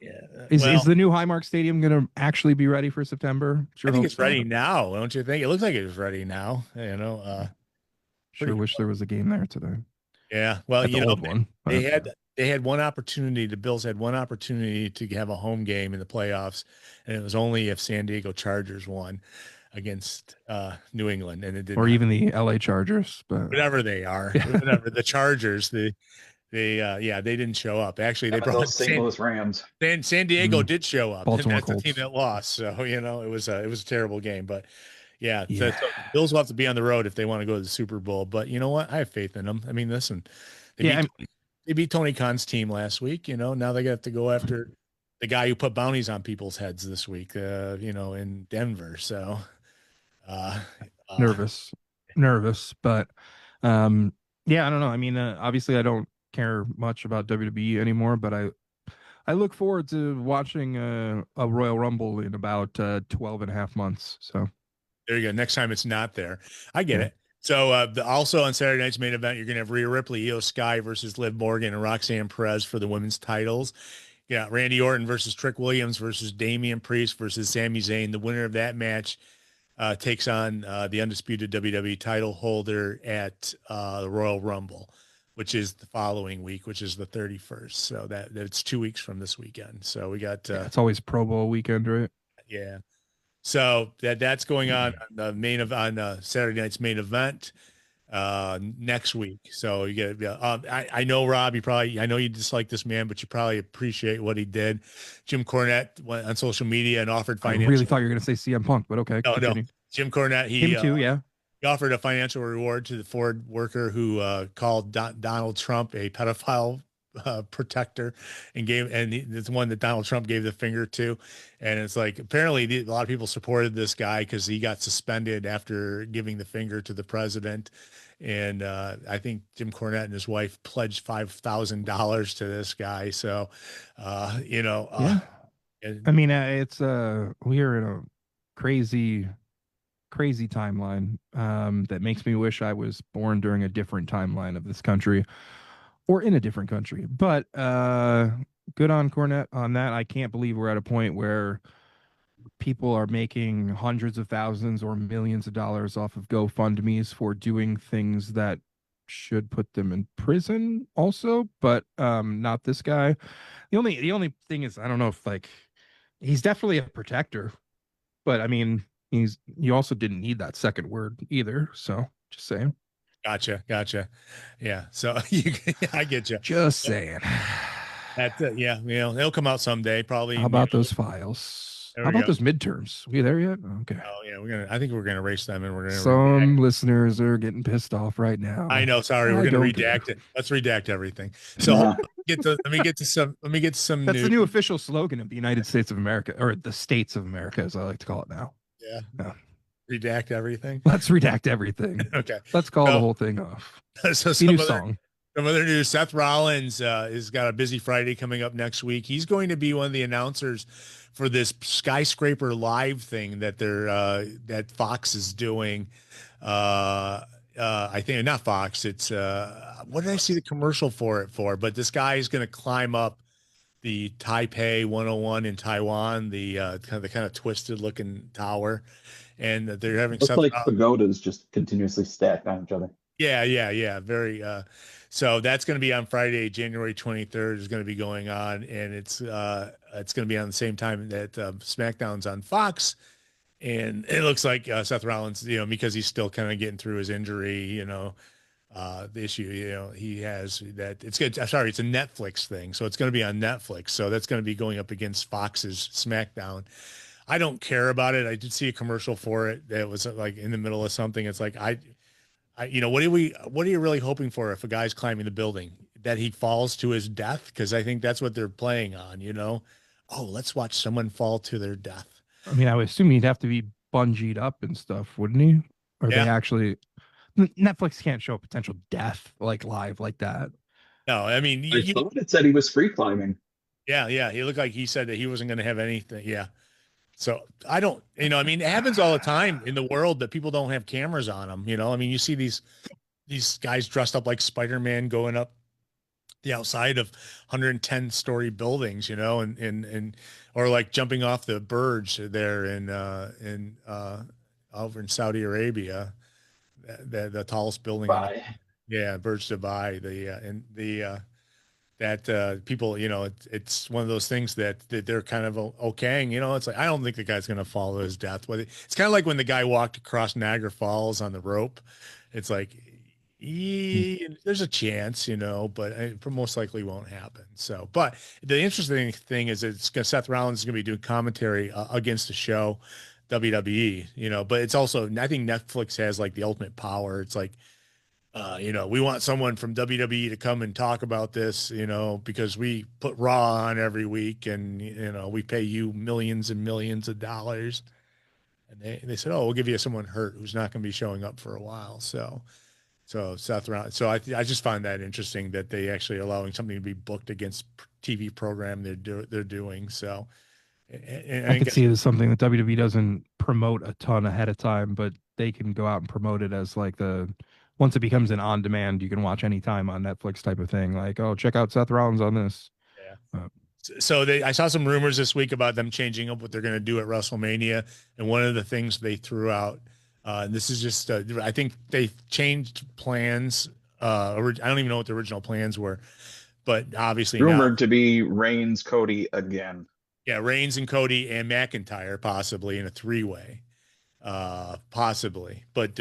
Yeah. Is the new Highmark Stadium going to actually be ready for September? I think it's ready now. Don't you think? It looks like it's ready now. Sure wish there was a game there today. Yeah. Well, the old one. They they had one opportunity. The Bills had one opportunity to have a home game in the playoffs, and it was only if San Diego Chargers won against New England, and it did Or not. even the LA Chargers, but Whatever they are, whatever the Chargers, they didn't show up. Actually, they How about brought those St. Louis Rams? San Diego Mm. did show up, and Baltimore that's the team Colts. that lost. So it was a terrible game, but yeah, Yeah. so Bills will have to be on the road if they want to go to the Super Bowl. But you know what? I have faith in them. I mean, listen, they Yeah, they beat Tony Khan's team last week. Now they got to go after the guy who put bounties on people's heads this week. In Denver. So nervous, but yeah, I don't know. I mean, obviously, I don't care much about WWE anymore, but I look forward to watching a Royal Rumble in about 12 and a half months. So there you go. Next time it's not there. I get Yeah. it. So also on Saturday night's main event, you're going to have Rhea Ripley, Io Sky versus Liv Morgan and Roxanne Perez for the women's titles. Yeah, Randy Orton versus Trick Williams versus Damian Priest versus Sami Zayn. The winner of that match takes on the undisputed WWE title holder at the Royal Rumble, which is the following week, which is the 31st. So that's 2 weeks from this weekend. So we got it's always Pro Bowl weekend, right? yeah. So that's going on Saturday night's main event next week. So you get I know Rob, I know you dislike this man, but you probably appreciate what he did. Jim Cornette went on social media and offered I financial. really thought you were going to say CM Punk, but okay. No, continue. Jim Cornette, Him too, yeah. he offered a financial reward to the Ford worker who called Donald Trump a pedophile protector and it's one that Donald Trump gave the finger to. And it's like, apparently a lot of people supported this guy because he got suspended after giving the finger to the president. And I think Jim Cornette and his wife pledged $5,000 to this guy. So, Yeah. I mean, it's we are in a crazy timeline that makes me wish I was born during a different timeline of this country or in a different country. But good on Cornette on that. I can't believe we're at a point where people are making hundreds of thousands or millions of dollars off of GoFundMe's for doing things that should put them in prison also, but not this guy. The only thing is, I don't know if he's definitely a protector, but I mean, you also didn't need that second word either. So just saying. Gotcha. Yeah. So I get you. Just saying. That's it. Yeah. It'll come out someday, probably. How about those files? How about those midterms? We there yet? Okay. Oh yeah, I think we're gonna erase them, and we're gonna. Some listeners are getting pissed off right now. I know. Sorry, we're gonna redact it. Let's redact everything. So let me get to some. That's the new official slogan of the United States of America, or the States of America, as I like to call it now. Yeah. Redact everything. Let's redact everything. Okay. Let's call the whole thing off. So some other news. Seth Rollins has got a busy Friday coming up next week. He's going to be one of the announcers for this Skyscraper Live thing that that Fox is doing. I think not Fox. It's what did I see the commercial for it for? But this guy is going to climb up the Taipei 101 in Taiwan, the kind of twisted looking tower, and they're having looks like pagodas just continuously stacked on each other. Yeah. Very. So that's going to be on Friday, January 23rd is going to be going on. And it's going to be on the same time that SmackDown's on Fox. And it looks like Seth Rollins, because he's still kind of getting through his injury, the issue, he has that it's good. Sorry, it's a Netflix thing. So it's going to be on Netflix. So that's going to be going up against Fox's SmackDown. I don't care about it. I did see a commercial for it that was like in the middle of something. It's like, what are you really hoping for if a guy's climbing the building, that he falls to his death? Because I think that's what they're playing on, Oh, let's watch someone fall to their death. I mean, I would assume he'd have to be bungeed up and stuff, wouldn't he? Or they actually, Netflix can't show a potential death live like that. No, I mean, I thought it said he was free climbing. Yeah. He looked like he said that he wasn't going to have anything. Yeah. So I don't, it happens all the time in the world that people don't have cameras on them. I mean, you see these guys dressed up like Spider-Man going up the outside of 110-story buildings, and or like jumping off the Burj there in over in Saudi Arabia, the tallest building. Dubai. Yeah, Burj Dubai. that people, it's one of those things that they're kind of okaying. It's like I don't think the guy's going to follow his death. It's kind of like when the guy walked across Niagara Falls on the rope. It's like there's a chance, but it most likely won't happen. So, but the interesting thing is Seth Rollins is going to be doing commentary against the show, WWE. But it's also, I think Netflix has like the ultimate power. It's like, we want someone from WWE to come and talk about this, because we put Raw on every week and, we pay you millions and millions of dollars. And they said, oh, we'll give you someone hurt who's not going to be showing up for a while. So Seth Rollins, so I just find that interesting that they actually are allowing something to be booked against TV program they're doing. So I could see it as something that WWE doesn't promote a ton ahead of time, but they can go out and promote it as like once it becomes an on demand, you can watch anytime on Netflix type of thing. Like, oh, check out Seth Rollins on this. Yeah. So I saw some rumors this week about them changing up what they're going to do at WrestleMania. And one of the things they threw out, and this is just, I think they changed plans. I don't even know what the original plans were, but obviously rumored to be Reigns, Cody again. Yeah, Reigns and Cody and McIntyre possibly in a 3-way, possibly. But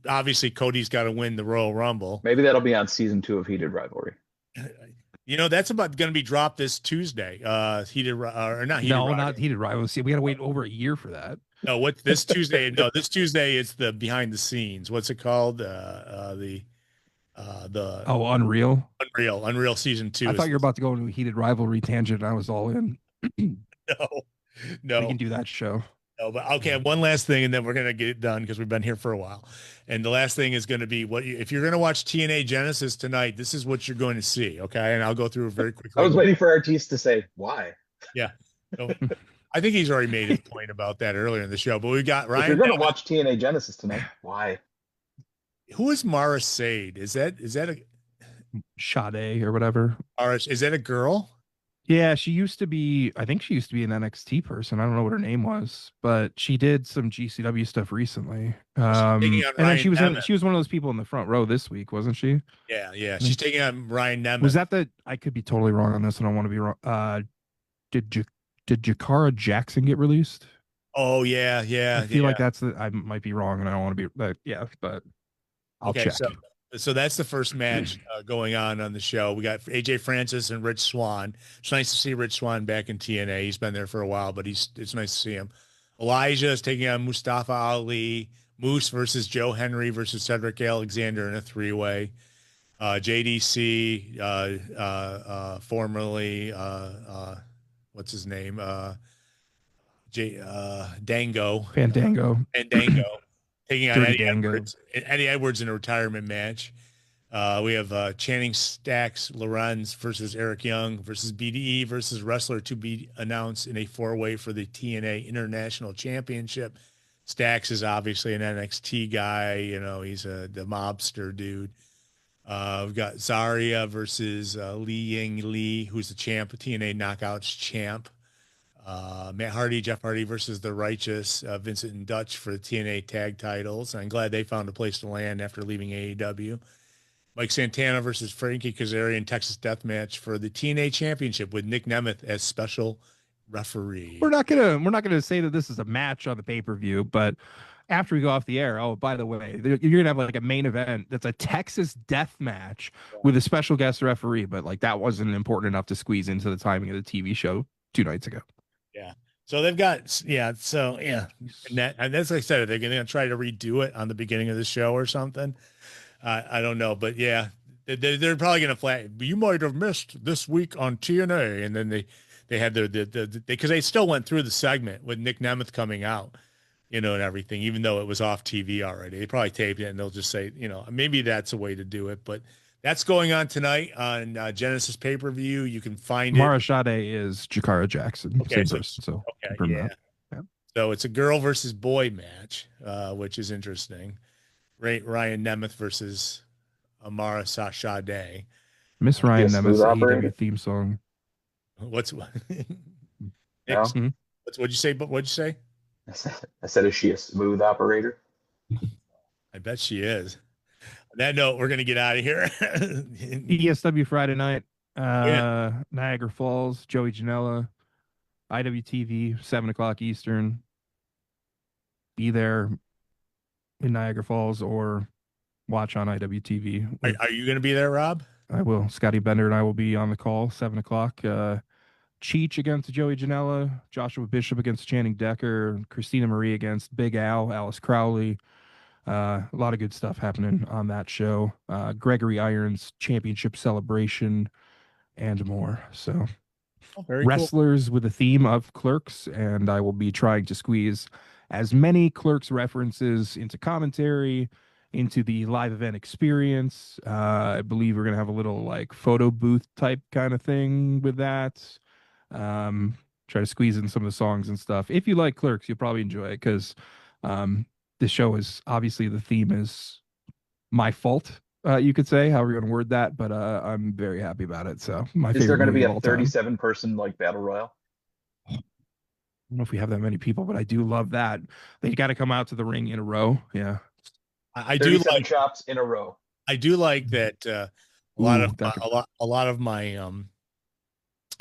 obviously Cody's got to win the Royal Rumble. Maybe that'll be on season 2 of Heated Rivalry. That's about going to be dropped this Tuesday. Not Heated Rivalry. See, we got to wait over a year for that. No, what this Tuesday? No, this Tuesday is the behind the scenes. What's it called? Unreal season 2. I thought you were about to go into a Heated Rivalry tangent. I was all in. No, we can do that show. No, but okay. One last thing, and then we're gonna get it done because we've been here for a while. And the last thing is going to be if you're going to watch TNA Genesis tonight, this is what you're going to see. Okay, and I'll go through it very quickly. I was waiting for Artiste to say why. Yeah, so, I think he's already made his point about that earlier in the show. But we got Ryan. If you're going to watch TNA Genesis tonight, why? Who is Mara Sade? Is that a Sade or whatever? Is that a girl? Yeah, she used to be. I think she used to be an NXT person. I don't know what her name was, but she did some GCW stuff recently. And then she was one of those people in the front row this week, wasn't she? Yeah. She's taking on Ryan Nemeth. Was that I could be totally wrong on this, and I don't want to be wrong. Did Jakara Jackson get released? Oh yeah. I feel like I might be wrong, and I don't want to be. But I'll check. So that's the first match going on the show. We got AJ Francis and Rich Swann. It's nice to see Rich Swann back in TNA. He's been there for a while, but it's nice to see him. Elijah is taking on Mustafa Ali. Moose versus Joe Henry versus Cedric Alexander in a 3-way. JDC, formerly what's his name? Fandango. Taking on Eddie Edwards in a retirement match. We have Channing Stacks Lorenz versus Eric Young versus BDE versus wrestler to be announced in a 4-way for the TNA International Championship. Stacks is obviously an NXT guy. He's the mobster dude. We've got Zarya versus Li Ying Lee, who's the TNA Knockouts champ. Matt Hardy, Jeff Hardy versus The Righteous, Vincent and Dutch for the TNA tag titles. I'm glad they found a place to land after leaving AEW. Mike Santana versus Frankie Kazarian Texas Deathmatch for the TNA Championship with Nick Nemeth as special referee. We're not gonna say that this is a match on the pay-per-view, but after we go off the air, oh, by the way, you're gonna have like a main event that's a Texas death match with a special guest referee, but like that wasn't important enough to squeeze into the timing of the TV show 2 nights ago. Yeah. So they've got, and that's like I said, they're going to try to redo it on the beginning of the show or something. I don't know, but yeah, they're probably going to flag. You might have missed this week on TNA. And then they had because they still went through the segment with Nick Nemeth coming out, and everything, even though it was off TV already. They probably taped it and they'll just say, maybe that's a way to do it, but that's going on tonight on Genesis pay-per-view. You can find Mara Sade is Jakara Jackson. Okay, So yeah. So it's a girl versus boy match, which is interesting. Ryan Nemeth versus Amara Sade. Miss Ryan Nemeth's AEW theme song. What'd you say? What'd you say? I said, is she a smooth operator? I bet she is. On that note, we're going to get out of here. ESW Friday night. Niagara Falls, Joey Janela, IWTV, 7 o'clock Eastern. Be there in Niagara Falls or watch on IWTV. Are you going to be there, Rob? I will. Scotty Bender and I will be on the call, 7 o'clock. Cheech against Joey Janela, Joshua Bishop against Channing Decker, Christina Marie against Big Al, Alice Crowley. A lot of good stuff happening on that show. Gregory Irons championship celebration and more. So Very cool. wrestlers with a theme of Clerks, and I will be trying to squeeze as many Clerks references into commentary, into the live event experience. I believe we're gonna have a little like photo booth type kind of thing with that. Try to squeeze in some of the songs and stuff. If you like Clerks, you'll probably enjoy it because this show is obviously the theme is my fault. You could say, however you want to word that, but I'm very happy about it. So my Is favorite there going to movie be of a all time. 37 person like battle royal? I don't know if we have that many people, but I do love that. They got to come out to the ring in a row. Yeah. I do 37 like chops in a row. I do like that a lot of my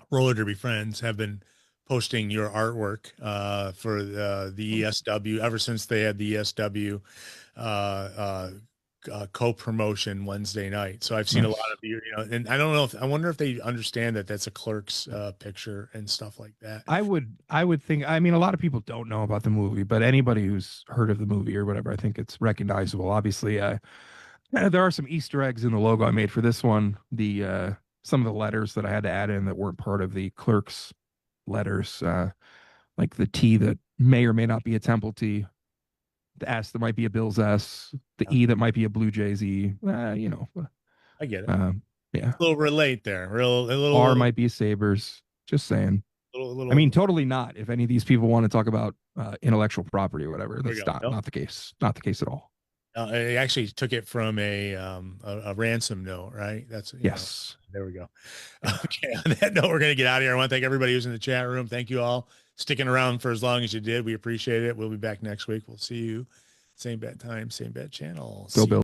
roller derby friends have been posting your artwork for the ESW ever since they had the ESW co-promotion Wednesday night. So I've seen a lot of you know, and I don't know if I wonder if they understand that that's a Clerks picture and stuff like that. I would think, I mean, a lot of people don't know about the movie, but anybody who's heard of the movie or whatever, I think it's recognizable. Obviously, there are some Easter eggs in the logo I made for this one. The some of the letters that I had to add in that weren't part of the Clerks letters, like the T that may or may not be a Temple T, the S that might be a Bills S, the E that might be a Blue Jays E. You know, I get it. Yeah, A little relate there. A little R might be Sabres. Just saying. I mean, totally not. If any of these people want to talk about intellectual property or whatever, that's not the case. Not the case at all. I actually took it from a ransom note, right? That's yes. There we go. Okay, on that note, we're gonna get out of here. I want to thank everybody who's in the chat room. Thank you all sticking around for as long as you did. We appreciate it. We'll be back next week. We'll see you same bat time, same bat channel. Go Bill.